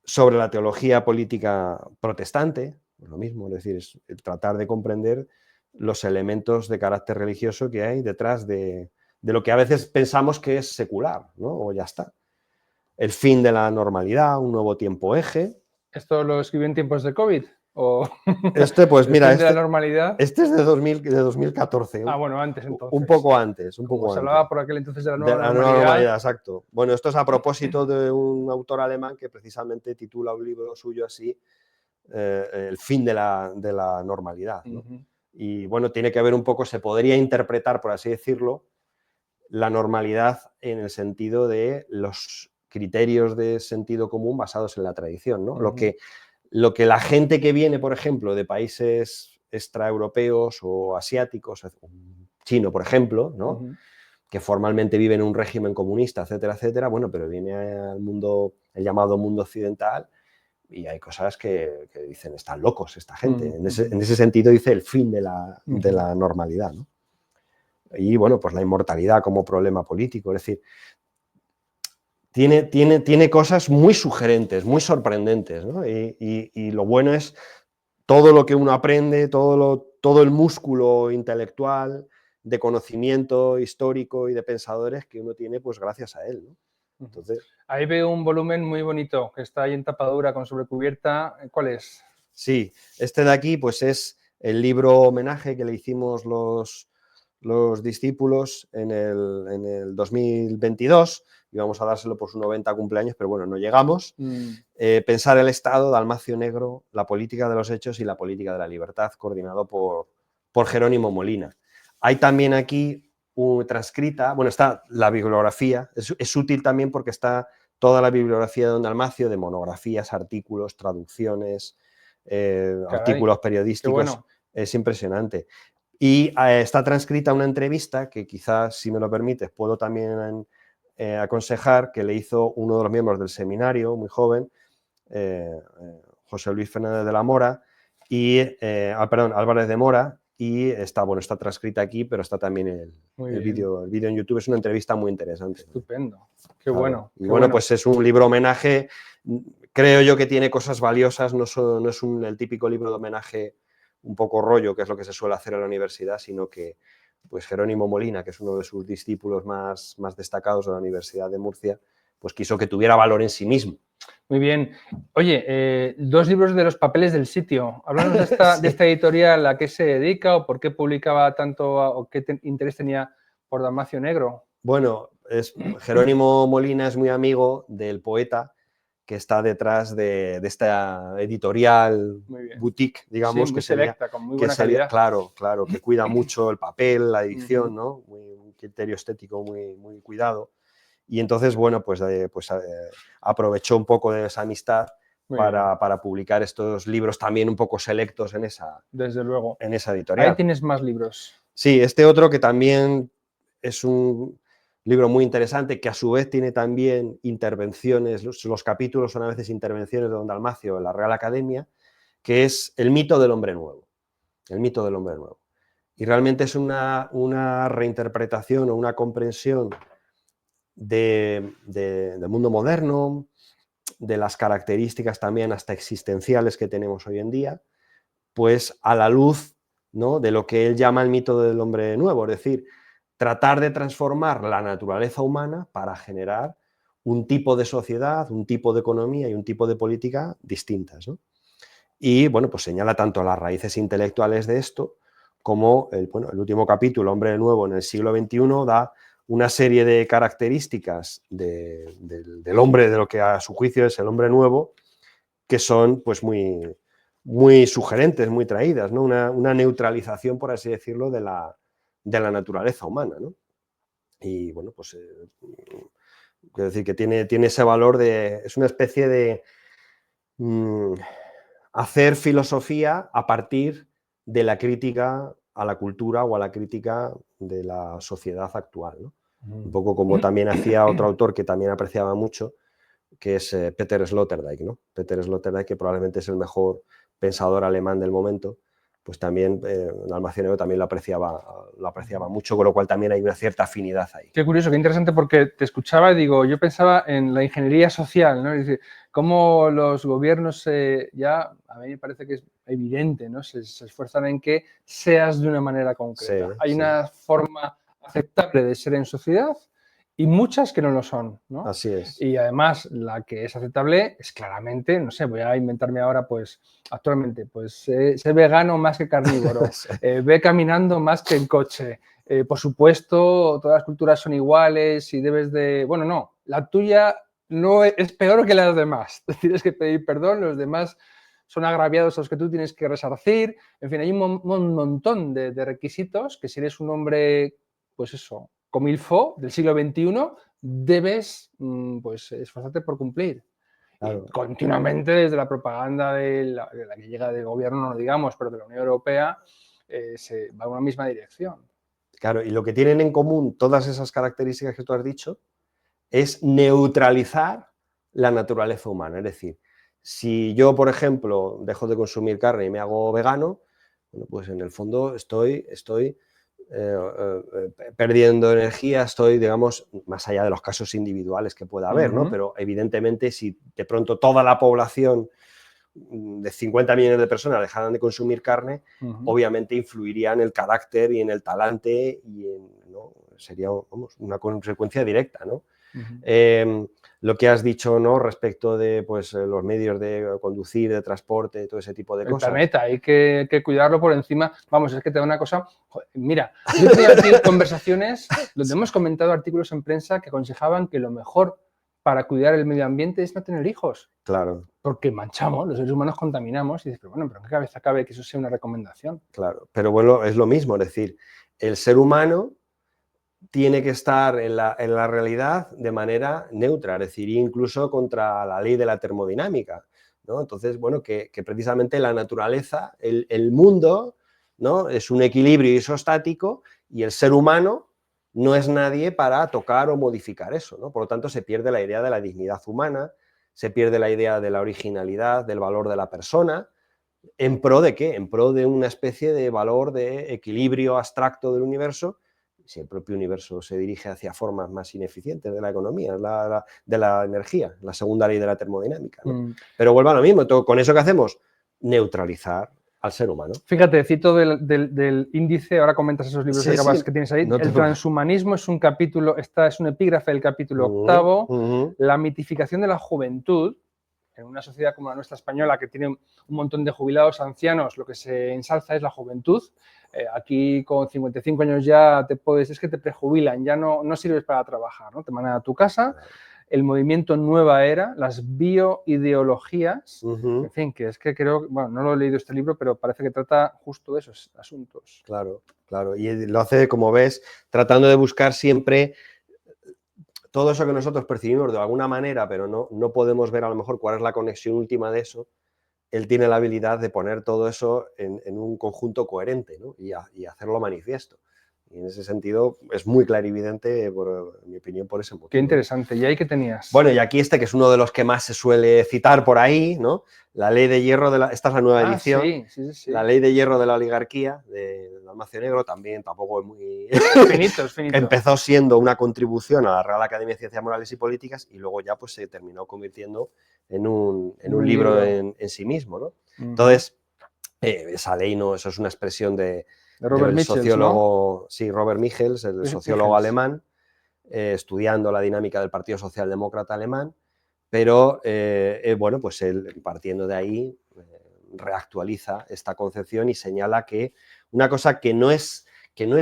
Sobre la teología política protestante, lo mismo, es decir, es tratar de comprender los elementos de carácter religioso que hay detrás de lo que a veces pensamos que es secular, ¿no? O ya está. El fin de la normalidad, un nuevo tiempo eje. ¿Esto lo escribió en tiempos de COVID? ¿O pues mira, el fin de la normalidad? Este es de 2014. Ah, bueno, antes entonces. Un poco antes. Como se hablaba por aquel entonces de la nueva normalidad. Nueva normalidad, exacto. Bueno, esto es a propósito de un autor alemán que precisamente titula un libro suyo así, El fin de la normalidad, ¿no? Y bueno, tiene que ver un poco, se podría interpretar, por así decirlo, la normalidad en el sentido de los criterios de sentido común basados en la tradición, ¿no? Lo que la gente que viene, por ejemplo, de países extraeuropeos o asiáticos, chino, por ejemplo, ¿no? Que formalmente vive en un régimen comunista, etcétera, etcétera, bueno, pero viene al mundo, el llamado mundo occidental, y hay cosas que dicen, están locos esta gente. En ese sentido dice el fin de la normalidad, ¿no? Y bueno, pues la inmortalidad como problema político, es decir, tiene cosas muy sugerentes, muy sorprendentes, ¿no? Y lo bueno es todo lo que uno aprende, todo el músculo intelectual, de conocimiento histórico y de pensadores que uno tiene pues gracias a él, ¿no? Entonces, ahí veo un volumen muy bonito que está ahí en tapadura con sobrecubierta. ¿Cuál es? Sí, este de aquí pues es el libro homenaje que le hicimos los discípulos en el 2022, íbamos a dárselo por su 90 cumpleaños, pero bueno, no llegamos. Pensar el Estado, Dalmacio Negro, la política de los hechos y la política de la libertad, coordinado por Jerónimo Molina. Hay también aquí transcrita, bueno, está la bibliografía, es útil también porque está toda la bibliografía de Don Dalmacio, de monografías, artículos, traducciones, artículos periodísticos, bueno. Es impresionante. Y está transcrita una entrevista que quizás, si me lo permites, puedo también aconsejar, que le hizo uno de los miembros del seminario, muy joven, José Luis Fernández de la Mora, perdón, Álvarez de Mora, y está transcrita aquí, pero está también el vídeo en YouTube. Es una entrevista muy interesante. Estupendo, qué claro. bueno. Y bueno, pues es un libro homenaje, creo yo que tiene cosas valiosas, no es el típico libro de homenaje un poco rollo, que es lo que se suele hacer en la universidad, sino que pues Jerónimo Molina, que es uno de sus discípulos más destacados de la Universidad de Murcia, pues quiso que tuviera valor en sí mismo. Muy bien. Oye, 2 libros de los papeles del sitio. Háblanos de Sí. de esta editorial, ¿a qué se dedica o por qué publicaba tanto o qué interés tenía por Dalmacio Negro? Bueno, Jerónimo Molina es muy amigo del poeta que está detrás de esta editorial boutique, digamos, sí, muy que sería, selecta, con muy buena calidad. Claro, que cuida mucho el papel, la edición, ¿no? Un criterio estético muy cuidado. Y entonces, bueno, pues aprovechó un poco de esa amistad para publicar estos libros también un poco selectos en esa, desde luego, en esa editorial. Ahí tienes más libros. Sí, este otro que también es un libro muy interesante, que a su vez tiene también intervenciones, los capítulos son a veces intervenciones de don Dalmacio en la Real Academia, que es El mito del hombre nuevo. El mito del hombre nuevo. Y realmente es una reinterpretación o una comprensión del mundo moderno, de las características también hasta existenciales que tenemos hoy en día, pues a la luz, ¿no?, de lo que él llama el mito del hombre nuevo, es decir, tratar de transformar la naturaleza humana para generar un tipo de sociedad, un tipo de economía y un tipo de política distintas, ¿no? Y bueno, pues señala tanto las raíces intelectuales de esto como el último capítulo, Hombre Nuevo en el siglo XXI, da una serie de características del hombre, de lo que a su juicio es el hombre nuevo, que son pues muy sugerentes, muy traídas, ¿no? Una neutralización, por así decirlo, de la naturaleza humana, ¿no? Y bueno, pues quiero decir que tiene ese valor es una especie de hacer filosofía a partir de la crítica a la cultura o a la crítica de la sociedad actual, ¿no? Un poco como también hacía otro autor que también apreciaba mucho, que es Peter Sloterdijk, ¿no? Peter Sloterdijk, que probablemente es el mejor pensador alemán del momento, pues también Dalmacio Negro también lo apreciaba mucho, con lo cual también hay una cierta afinidad ahí. Qué curioso, qué interesante, porque te escuchaba y digo, yo pensaba en la ingeniería social, ¿no? Es decir, cómo los gobiernos a mí me parece que es evidente, ¿no? Se esfuerzan en que seas de una manera concreta. Sí, hay una forma aceptable de ser en sociedad y muchas que no lo son, ¿no? Así es. Y además la que es aceptable es claramente, no sé, voy a inventarme ahora, pues actualmente, pues sé vegano más que carnívoro, Sí. ve caminando más que en coche. Por supuesto, todas las culturas son iguales y debes de... Bueno, no, la tuya no es peor que las demás. Tienes que pedir perdón, los demás son agraviados a los que tú tienes que resarcir. En fin, hay un montón de requisitos que si eres un hombre, pues eso, comilfo del siglo XXI, debes pues esforzarte por cumplir. Claro. Y continuamente desde la propaganda de la que llega del gobierno, no lo digamos, pero de la Unión Europea, se va en una misma dirección. Claro, y lo que tienen en común todas esas características que tú has dicho es neutralizar la naturaleza humana. Es decir, si yo, por ejemplo, dejo de consumir carne y me hago vegano, bueno, pues en el fondo estoy perdiendo energía, estoy, digamos, más allá de los casos individuales que pueda haber, ¿no? Pero evidentemente si de pronto toda la población de 50 millones de personas dejaran de consumir carne, obviamente influiría en el carácter y en el talante y ¿no? Sería, vamos, una consecuencia directa, ¿no? Lo que has dicho, ¿no?, respecto de pues, los medios de conducir, de transporte, todo ese tipo de cosas. El planeta, hay que cuidarlo por encima. Vamos, es que te da una cosa... Joder, mira, yo he tenido aquí conversaciones donde hemos comentado artículos en prensa que aconsejaban que lo mejor para cuidar el medio ambiente es no tener hijos. Claro. Porque manchamos, los seres humanos contaminamos y dices, pero bueno, pero ¿en qué cabeza cabe que eso sea una recomendación? Claro, pero bueno, es lo mismo, es decir, el ser humano tiene que estar en la realidad de manera neutra, es decir, incluso contra la ley de la termodinámica, ¿no? Entonces, bueno, que precisamente la naturaleza, el mundo, ¿no? Es un equilibrio isostático y el ser humano no es nadie para tocar o modificar eso, ¿no? Por lo tanto, se pierde la idea de la dignidad humana, se pierde la idea de la originalidad, del valor de la persona. ¿En pro de qué? En pro de una especie de valor de equilibrio abstracto del universo. Si el propio universo se dirige hacia formas más ineficientes de la economía, de la energía, la segunda ley de la termodinámica, ¿no? Pero vuelvo a lo mismo, con eso que hacemos, neutralizar al ser humano. Fíjate, cito del índice, ahora comentas esos libros que tienes ahí. El transhumanismo es un capítulo, esta es un epígrafe del capítulo octavo, la mitificación de la juventud. En una sociedad como la nuestra española, que tiene un montón de jubilados ancianos, lo que se ensalza es la juventud. Aquí con 55 años ya es que te prejubilan, ya no sirves para trabajar, ¿no? Te mandan a tu casa. El movimiento Nueva Era, las bioideologías, en fin, que es que creo, bueno, no lo he leído este libro, pero parece que trata justo de esos asuntos. Claro, claro, y lo hace, como ves, tratando de buscar siempre todo eso que nosotros percibimos de alguna manera, pero no podemos ver a lo mejor cuál es la conexión última de eso. Él tiene la habilidad de poner todo eso en un conjunto coherente, ¿no? y hacerlo manifiesto. Y en ese sentido es muy clarividente, en mi opinión, por ese motivo. Qué interesante. ¿Y ahí qué tenías? Bueno, y aquí que es uno de los que más se suele citar por ahí, ¿no? La ley de hierro esta es la nueva edición. Sí. La ley de hierro de la oligarquía, de Dalmacio Negro, tampoco es muy... finito. Empezó siendo una contribución a la Real Academia de Ciencias Morales y Políticas y luego ya pues se terminó convirtiendo en un libro en sí mismo, ¿no? Entonces, esa ley eso es una expresión del sociólogo, ¿no? Sí, Robert Michels, el sociólogo alemán, estudiando la dinámica del Partido Socialdemócrata alemán, pero bueno, pues él, partiendo de ahí, reactualiza esta concepción y señala que una cosa que no es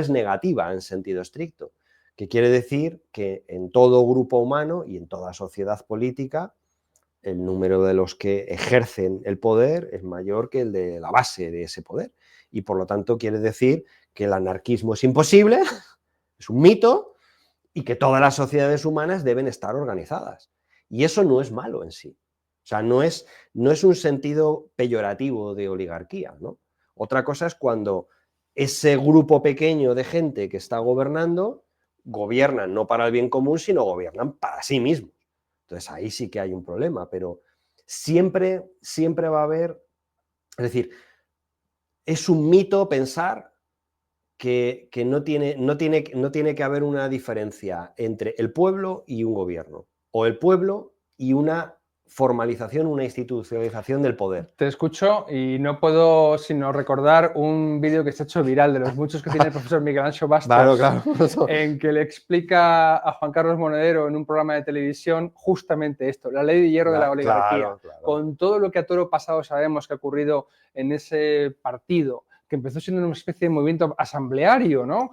negativa en sentido estricto, que quiere decir que en todo grupo humano y en toda sociedad política, el número de los que ejercen el poder es mayor que el de la base de ese poder. Y por lo tanto quiere decir que el anarquismo es imposible, es un mito, y que todas las sociedades humanas deben estar organizadas. Y eso no es malo en sí. O sea, no es un sentido peyorativo de oligarquía, ¿no? Otra cosa es cuando ese grupo pequeño de gente que está gobernando, gobiernan no para el bien común, sino gobiernan para sí mismos. Entonces ahí sí que hay un problema, pero siempre va a haber, es decir, es un mito pensar que no tiene que haber una diferencia entre el pueblo y un gobierno, o el pueblo y una formalización, una institucionalización del poder. Te escucho y no puedo sino recordar un vídeo que se ha hecho viral de los muchos que tiene el profesor Miguel Anxo Bastos, claro. en que le explica a Juan Carlos Monedero en un programa de televisión justamente esto, la ley de hierro de la oligarquía, claro. Con todo lo que a toro pasado sabemos que ha ocurrido en ese partido, que empezó siendo una especie de movimiento asambleario, ¿no?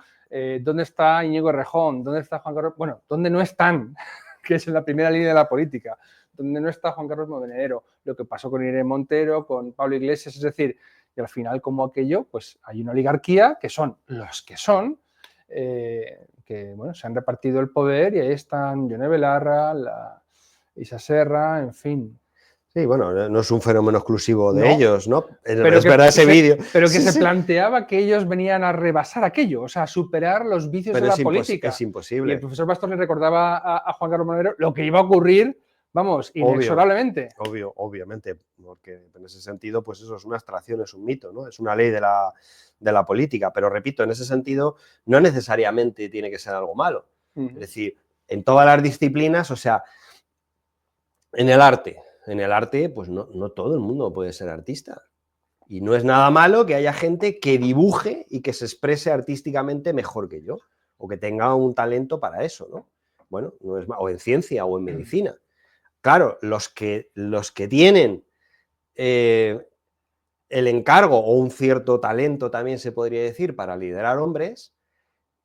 ¿Dónde está Íñigo Errejón? ¿Dónde está Juan Carlos? Bueno, ¿dónde no están? Que es en la primera línea de la política. Donde no está Juan Carlos Monedero, lo que pasó con Irene Montero, con Pablo Iglesias, es decir, y al final como aquello, pues hay una oligarquía que son los que son, que bueno, se han repartido el poder y ahí están Yone Belarra, Isa Serra, en fin. Sí, bueno, no es un fenómeno exclusivo de ellos, ¿no? Pero es verdad ese vídeo. Pero que se planteaba que ellos venían a rebasar aquello, o sea, a superar los vicios de la política. Es imposible. Y el profesor Bastos le recordaba a Juan Carlos Monedero lo que iba a ocurrir, vamos, inexorablemente. Obviamente, porque en ese sentido, pues eso es una abstracción, es un mito, ¿no? Es una ley de la política, pero repito, en ese sentido, no necesariamente tiene que ser algo malo. Es decir, en todas las disciplinas, o sea, en el arte, pues no todo el mundo puede ser artista. Y no es nada malo que haya gente que dibuje y que se exprese artísticamente mejor que yo, o que tenga un talento para eso, ¿no? Bueno, no es o en ciencia o en medicina. Claro, los que tienen el encargo o un cierto talento, también se podría decir, para liderar hombres,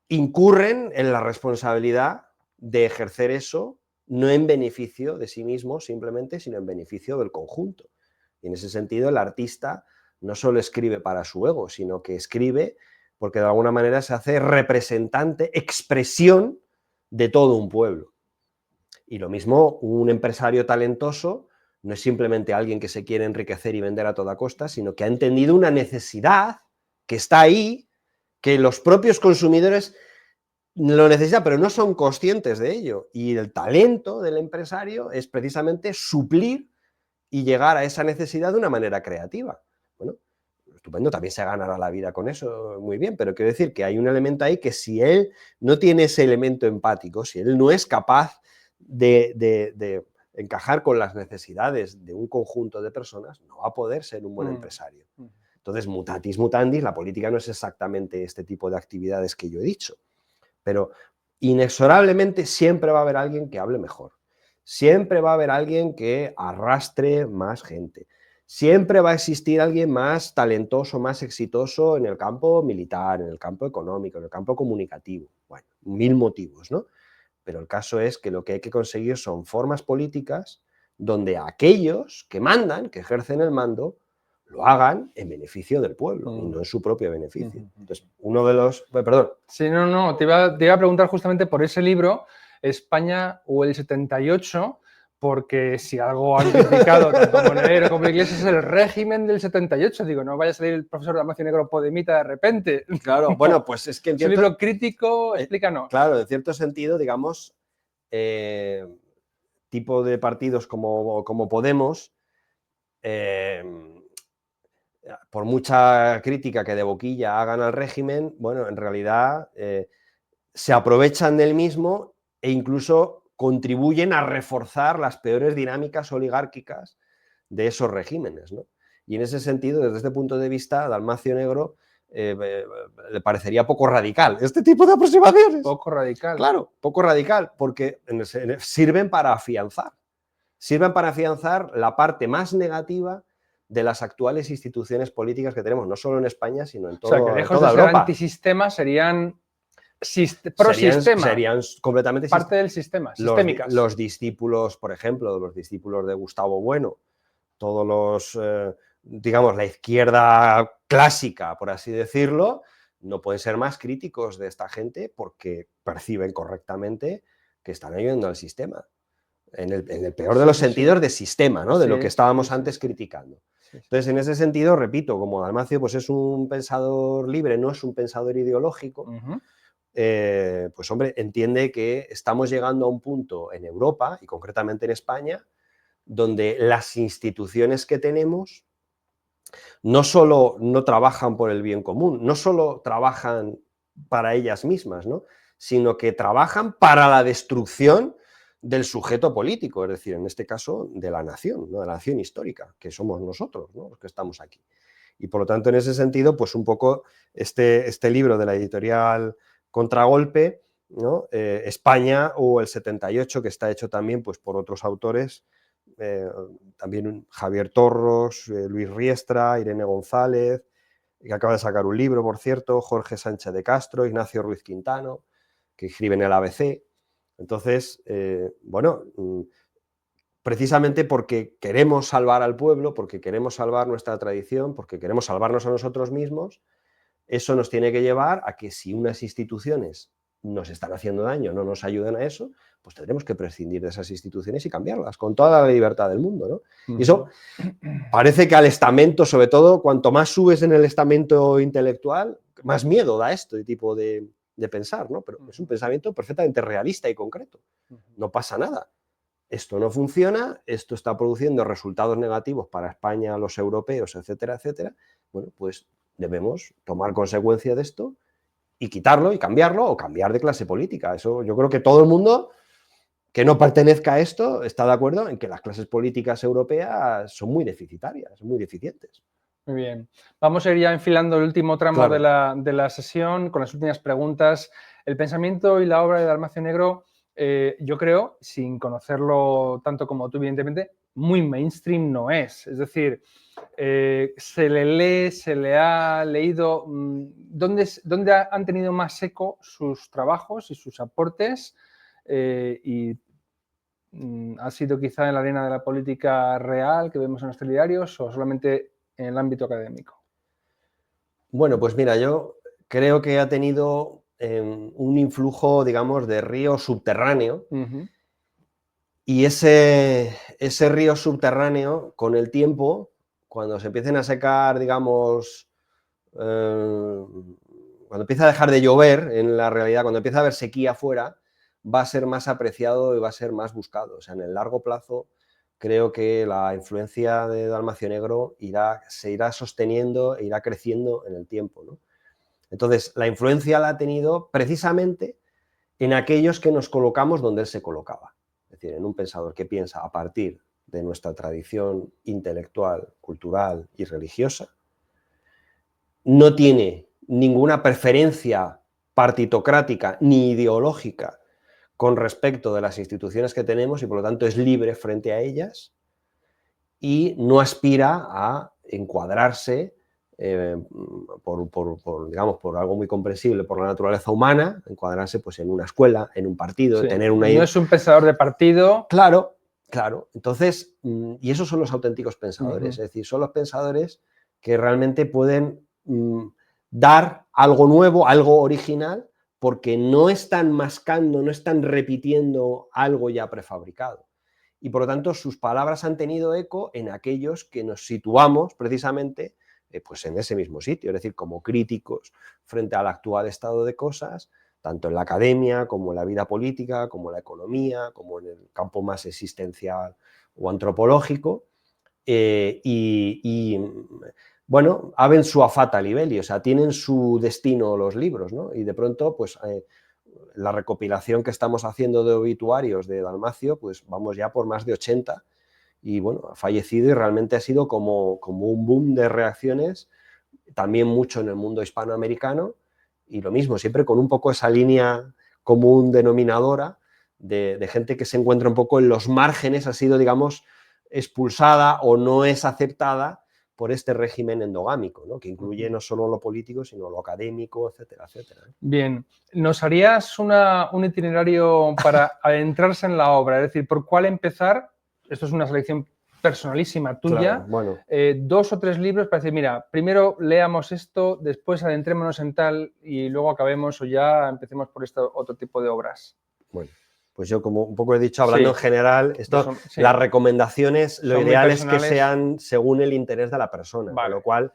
incurren en la responsabilidad de ejercer eso no en beneficio de sí mismo simplemente, sino en beneficio del conjunto. Y en ese sentido, el artista no solo escribe para su ego, sino que escribe porque de alguna manera se hace representante, expresión de todo un pueblo. Y lo mismo, un empresario talentoso no es simplemente alguien que se quiere enriquecer y vender a toda costa, sino que ha entendido una necesidad que está ahí, que los propios consumidores lo necesitan, pero no son conscientes de ello. Y el talento del empresario es precisamente suplir y llegar a esa necesidad de una manera creativa. Bueno, estupendo, también se ganará la vida con eso, muy bien, pero quiero decir que hay un elemento ahí que si él no tiene ese elemento empático, si él no es capaz de encajar con las necesidades de un conjunto de personas, no va a poder ser un buen empresario. Entonces, mutatis mutandis, la política no es exactamente este tipo de actividades que yo he dicho, pero inexorablemente siempre va a haber alguien que hable mejor, siempre va a haber alguien que arrastre más gente, siempre va a existir alguien más talentoso, más exitoso en el campo militar, en el campo económico, en el campo comunicativo. Bueno, 1000 motivos, ¿no? Pero el caso es que lo que hay que conseguir son formas políticas donde aquellos que mandan, que ejercen el mando, lo hagan en beneficio del pueblo y no en su propio beneficio. Entonces, uno de los... Perdón. Sí, no, te iba a preguntar justamente por ese libro, España o el 78, porque si algo han criticado tanto Monedero como Iglesias es el régimen del 78. Digo, no vaya a salir el profesor Dalmacio Negro Podemita de repente. Claro, bueno, pues es que... Es un libro crítico, explícanos. Claro, en cierto sentido, digamos, tipo de partidos como Podemos, por mucha crítica que de boquilla hagan al régimen, bueno, en realidad se aprovechan del mismo e incluso contribuyen a reforzar las peores dinámicas oligárquicas de esos regímenes, ¿no? Y en ese sentido, desde este punto de vista, a Dalmacio Negro le parecería poco radical este tipo de aproximaciones. Poco radical. Claro, poco radical, porque sirven para afianzar la parte más negativa de las actuales instituciones políticas que tenemos, no solo en España, sino en toda Europa. O sea, que lejos de ser antisistema serían pro-sistema. Serían completamente parte del sistema, sistémicas. Los discípulos, por ejemplo, los discípulos de Gustavo Bueno, todos los, digamos, la izquierda clásica, por así decirlo, no pueden ser más críticos de esta gente porque perciben correctamente que están ayudando al sistema. En el peor de los sentidos de sistema, ¿no? De lo que estábamos antes criticando. Entonces, en ese sentido, repito, como Dalmacio pues es un pensador libre, no es un pensador ideológico, pues hombre, entiende que estamos llegando a un punto en Europa, y concretamente en España, donde las instituciones que tenemos no solo no trabajan por el bien común, no solo trabajan para ellas mismas, ¿no? Sino que trabajan para la destrucción del sujeto político, es decir, en este caso de la nación, ¿no? De la nación histórica, que somos nosotros, ¿no? Los que estamos aquí. Y por lo tanto, en ese sentido, pues un poco este libro de la editorial Contragolpe, ¿no? España o el 78, que está hecho también pues, por otros autores, también Javier Torros, Luis Riestra, Irene González, que acaba de sacar un libro, por cierto, Jorge Sánchez de Castro, Ignacio Ruiz Quintano, que escribe en el ABC. Entonces, bueno, precisamente porque queremos salvar al pueblo, porque queremos salvar nuestra tradición, porque queremos salvarnos a nosotros mismos, eso nos tiene que llevar a que si unas instituciones nos están haciendo daño, no nos ayudan a eso, pues tendremos que prescindir de esas instituciones y cambiarlas con toda la libertad del mundo, ¿no? Y eso parece que al estamento, sobre todo, cuanto más subes en el estamento intelectual, más miedo da este tipo de pensar, ¿no? Pero es un pensamiento perfectamente realista y concreto. No pasa nada. Esto no funciona, esto está produciendo resultados negativos para España, los europeos, etcétera, etcétera. Bueno, pues debemos tomar consecuencia de esto y quitarlo y cambiarlo o cambiar de clase política. Eso yo creo que todo el mundo que no pertenezca a esto está de acuerdo en que las clases políticas europeas son muy deficitarias, muy deficientes. Muy bien. Vamos a ir ya enfilando el último tramo de la sesión con las últimas preguntas. El pensamiento y la obra de Dalmacio Negro, yo creo, sin conocerlo tanto como tú, evidentemente, muy mainstream no es. Es decir, se le lee, se le ha leído. ¿Dónde han tenido más eco sus trabajos y sus aportes? Y ha sido quizá en la arena de la política real que vemos en los telediarios o solamente en el ámbito académico. Bueno, pues mira, yo creo que ha tenido un influjo, digamos, de río subterráneo. Y ese río subterráneo, con el tiempo, cuando se empiecen a secar, digamos, cuando empieza a dejar de llover en la realidad, cuando empieza a haber sequía afuera, va a ser más apreciado y va a ser más buscado. O sea, en el largo plazo creo que la influencia de Dalmacio Negro se irá sosteniendo e irá creciendo en el tiempo, ¿no? Entonces, la influencia la ha tenido precisamente en aquellos que nos colocamos donde él se colocaba. Es decir, en un pensador que piensa a partir de nuestra tradición intelectual, cultural y religiosa, no tiene ninguna preferencia partitocrática ni ideológica con respecto de las instituciones que tenemos y por lo tanto es libre frente a ellas y no aspira a encuadrarse digamos, por algo muy comprensible por la naturaleza humana, encuadrarse pues, en una escuela, en un partido, Sí, tener una... No es un pensador de partido. Claro, claro. Entonces, y esos son los auténticos pensadores, es decir, son los pensadores que realmente pueden dar algo nuevo, algo original, porque no están mascando, no están repitiendo algo ya prefabricado. Y por lo tanto, sus palabras han tenido eco en aquellos que nos situamos precisamente pues en ese mismo sitio, es decir, como críticos frente al actual estado de cosas, tanto en la academia, como en la vida política, como en la economía, como en el campo más existencial o antropológico, bueno, haben sua fata libelli, o sea, tienen su destino los libros, ¿no? Y de pronto, pues, la recopilación que estamos haciendo de obituarios de Dalmacio, pues vamos ya por más de 80, y bueno, ha fallecido y realmente ha sido como un boom de reacciones, también mucho en el mundo hispanoamericano, y lo mismo, siempre con un poco esa línea común denominadora de gente que se encuentra un poco en los márgenes, ha sido, digamos, expulsada o no es aceptada por este régimen endogámico, ¿no? Que incluye no solo lo político, sino lo académico, etcétera, etcétera. Bien, ¿nos harías un itinerario para adentrarse en la obra? Es decir, ¿por cuál empezar? Esto es una selección personalísima tuya. Claro, bueno. 2 o 3 libros para decir, mira, primero leamos esto, después adentrémonos en tal y luego acabemos o ya empecemos por este otro tipo de obras. Bueno, pues yo como un poco he dicho, hablando en general, Sí. las recomendaciones, lo Son ideal es que sean según el interés de la persona, Vale. con lo cual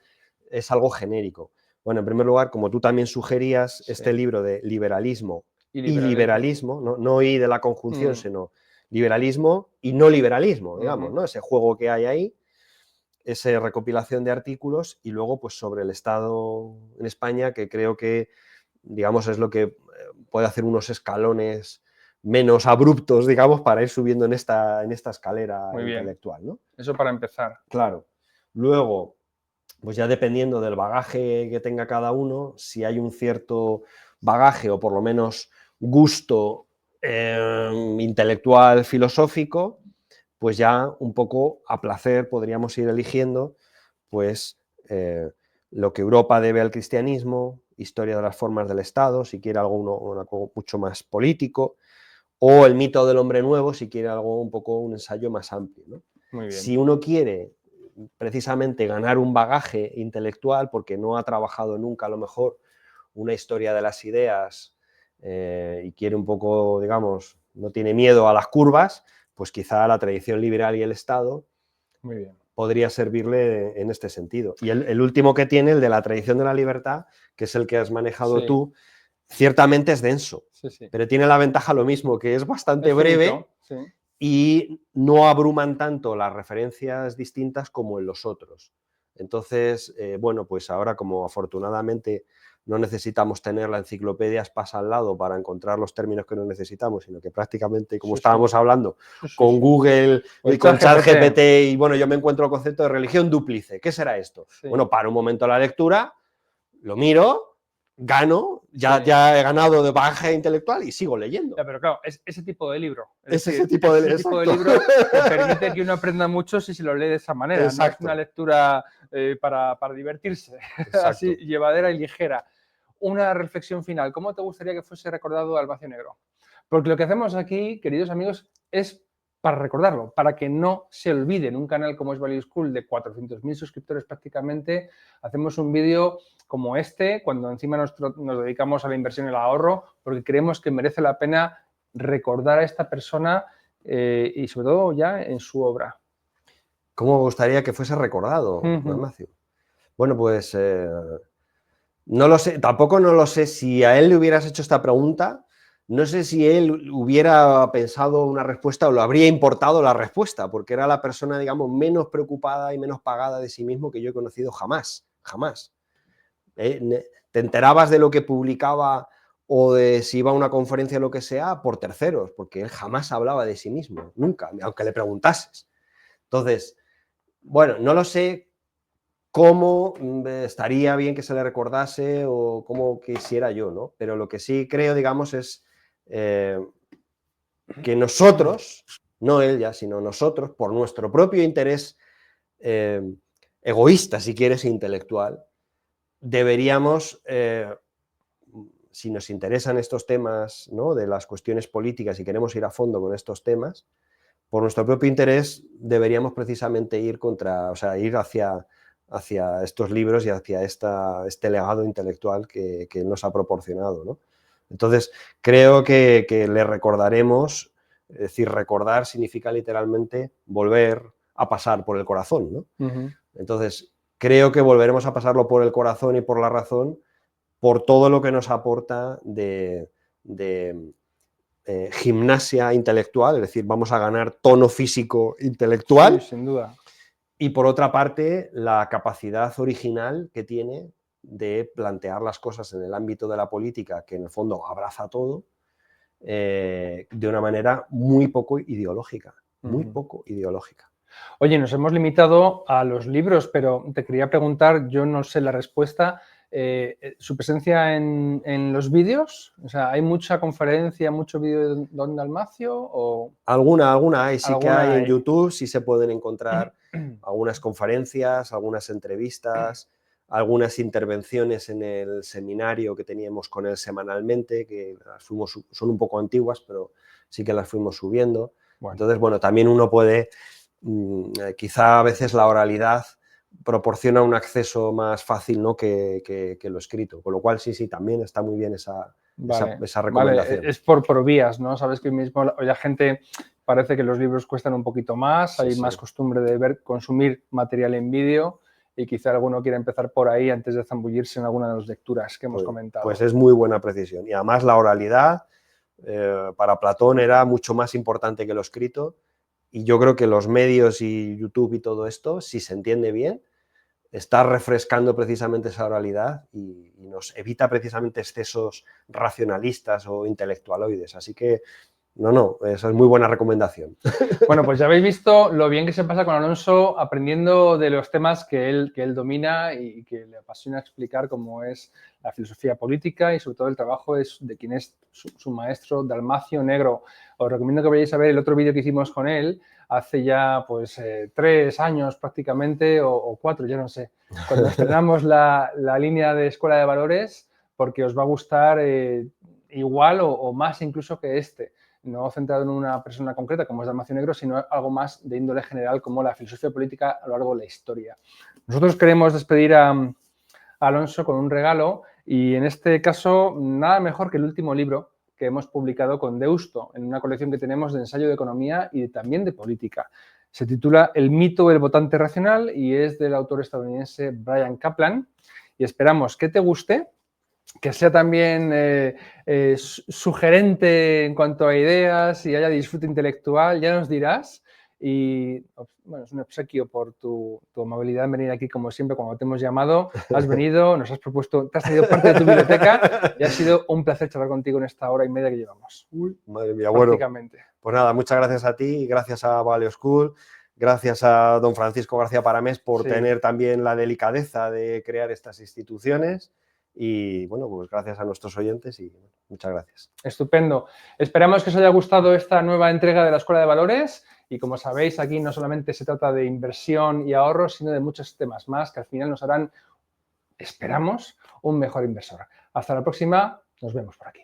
es algo genérico. Bueno, en primer lugar, como tú también sugerías, este libro de liberalismo y liberalismo, no y de la conjunción, sino liberalismo y no liberalismo, digamos, ¿no? Ese juego que hay ahí, esa recopilación de artículos y luego pues sobre el Estado en España, que creo que, digamos, es lo que puede hacer unos escalones menos abruptos, digamos, para ir subiendo en esta escalera intelectual, ¿no? Eso para empezar. Claro. Luego, pues ya dependiendo del bagaje que tenga cada uno, si hay un cierto bagaje o por lo menos gusto intelectual, filosófico, pues ya un poco a placer podríamos ir eligiendo pues lo que Europa debe al cristianismo, historia de las formas del Estado, si quiere algo mucho más político, o el mito del hombre nuevo, si quiere algo un ensayo más amplio, ¿no? Muy bien. Si uno quiere precisamente ganar un bagaje intelectual porque no ha trabajado nunca a lo mejor una historia de las ideas y quiere un poco, digamos, no tiene miedo a las curvas, pues quizá la tradición liberal y el Estado Muy bien. podría servirle en este sentido. Y el último que tiene, el de la tradición de la libertad, que es el que has manejado tú, ciertamente es denso, pero tiene la ventaja lo mismo, que es bastante breve y no abruman tanto las referencias distintas como en los otros. Entonces, bueno, pues ahora como afortunadamente no necesitamos tener la enciclopedia espasa al lado para encontrar los términos que no necesitamos, sino que prácticamente, como estábamos hablando, con Google y con ChatGPT, y bueno, yo me encuentro el concepto de religión dúplice. ¿Qué será esto? Bueno, paro un momento la lectura, lo miro, gano, ya he ganado de bagaje intelectual y sigo leyendo. Ya, pero claro, es ese tipo de libro. Ese tipo de libro que permite que uno aprenda mucho si se lo lee de esa manera. Exacto. No es una lectura para divertirse, así llevadera y ligera. Una reflexión final. ¿Cómo te gustaría que fuese recordado Dalmacio Negro? Porque lo que hacemos aquí, queridos amigos, es para recordarlo, para que no se olvide. En un canal como es Value School de 400.000 suscriptores prácticamente, hacemos un vídeo como este, cuando encima nos dedicamos a la inversión y el ahorro, porque creemos que merece la pena recordar a esta persona y sobre todo ya en su obra. ¿Cómo me gustaría que fuese recordado, Dalmacio? Bueno, pues No lo sé, tampoco no lo sé. Si a él le hubieras hecho esta pregunta, no sé si él hubiera pensado una respuesta o lo habría importado la respuesta, porque era la persona, digamos, menos preocupada y menos pagada de sí mismo que yo he conocido jamás, jamás. Te enterabas de lo que publicaba o de si iba a una conferencia o lo que sea por terceros, porque él jamás hablaba de sí mismo, nunca, aunque le preguntases. Entonces, bueno, no lo sé cómo estaría bien que se le recordase o cómo quisiera yo, ¿no? Pero lo que sí creo, digamos, es que nosotros, no él ya, sino nosotros, por nuestro propio interés egoísta, si quieres, e intelectual, deberíamos, si nos interesan estos temas, ¿no?, de las cuestiones políticas y queremos ir a fondo con estos temas, por nuestro propio interés deberíamos precisamente ir ir hacia estos libros y hacia este legado intelectual que él nos ha proporcionado, ¿no? Entonces, creo que le recordaremos, es decir, recordar significa literalmente volver a pasar por el corazón, ¿no? Entonces, creo que volveremos a pasarlo por el corazón y por la razón por todo lo que nos aporta de gimnasia intelectual, es decir, vamos a ganar tono físico intelectual. Sí, sin duda. Y por otra parte, la capacidad original que tiene de plantear las cosas en el ámbito de la política, que en el fondo abraza todo, de una manera muy poco ideológica, muy poco ideológica. Oye, nos hemos limitado a los libros, pero te quería preguntar, yo no sé la respuesta, ¿su presencia en los vídeos? O sea, ¿hay mucha conferencia, mucho vídeo de Don Dalmacio o Alguna hay, sí que alguna hay en hay? YouTube, sí se pueden encontrar algunas conferencias, algunas entrevistas, algunas intervenciones en el seminario que teníamos con él semanalmente, que son un poco antiguas, pero sí que las fuimos subiendo. Bueno. Entonces, bueno, también uno puede, quizá a veces la oralidad proporciona un acceso más fácil, ¿no?, que lo escrito, con lo cual sí, también está muy bien esa recomendación. Vale, es por vías, ¿no? Sabes que mismo la gente parece que los libros cuestan un poquito más, hay más costumbre de consumir material en vídeo y quizá alguno quiera empezar por ahí antes de zambullirse en alguna de las lecturas que hemos comentado. Pues es muy buena precisión. Y además la oralidad para Platón era mucho más importante que lo escrito, y yo creo que los medios y YouTube y todo esto, si se entiende bien, está refrescando precisamente esa oralidad y nos evita precisamente excesos racionalistas o intelectualoides. Así que, esa es muy buena recomendación. Bueno, pues ya habéis visto lo bien que se pasa con Alonso aprendiendo de los temas que él domina y que le apasiona explicar, como es la filosofía política y sobre todo el trabajo de quien es su maestro, Dalmacio Negro. Os recomiendo que vayáis a ver el otro vídeo que hicimos con él hace ya pues 3 años prácticamente o 4, ya no sé, cuando estrenamos la línea de Escuela de Valores, porque os va a gustar igual o más incluso que este. No centrado en una persona concreta como es Dalmacio Negro, sino algo más de índole general como la filosofía política a lo largo de la historia. Nosotros queremos despedir a Alonso con un regalo y en este caso nada mejor que el último libro que hemos publicado con Deusto en una colección que tenemos de ensayo de economía y también de política. Se titula El mito del votante racional y es del autor estadounidense Bryan Caplan y esperamos que te guste, que sea también sugerente en cuanto a ideas y haya disfrute intelectual, ya nos dirás. Y bueno, es un obsequio por tu amabilidad en venir aquí, como siempre, cuando te hemos llamado. Has venido, nos has propuesto, te has traído parte de tu biblioteca y ha sido un placer charlar contigo en esta hora y media que llevamos. Madre mía, bueno, pues nada, muchas gracias a ti, gracias a Value School, gracias a don Francisco García Paramés por tener también la delicadeza de crear estas instituciones. Y bueno, pues gracias a nuestros oyentes y muchas gracias. Estupendo. Esperamos que os haya gustado esta nueva entrega de la Escuela de Valores y como sabéis aquí no solamente se trata de inversión y ahorro, sino de muchos temas más que al final nos harán, esperamos, un mejor inversor. Hasta la próxima, nos vemos por aquí.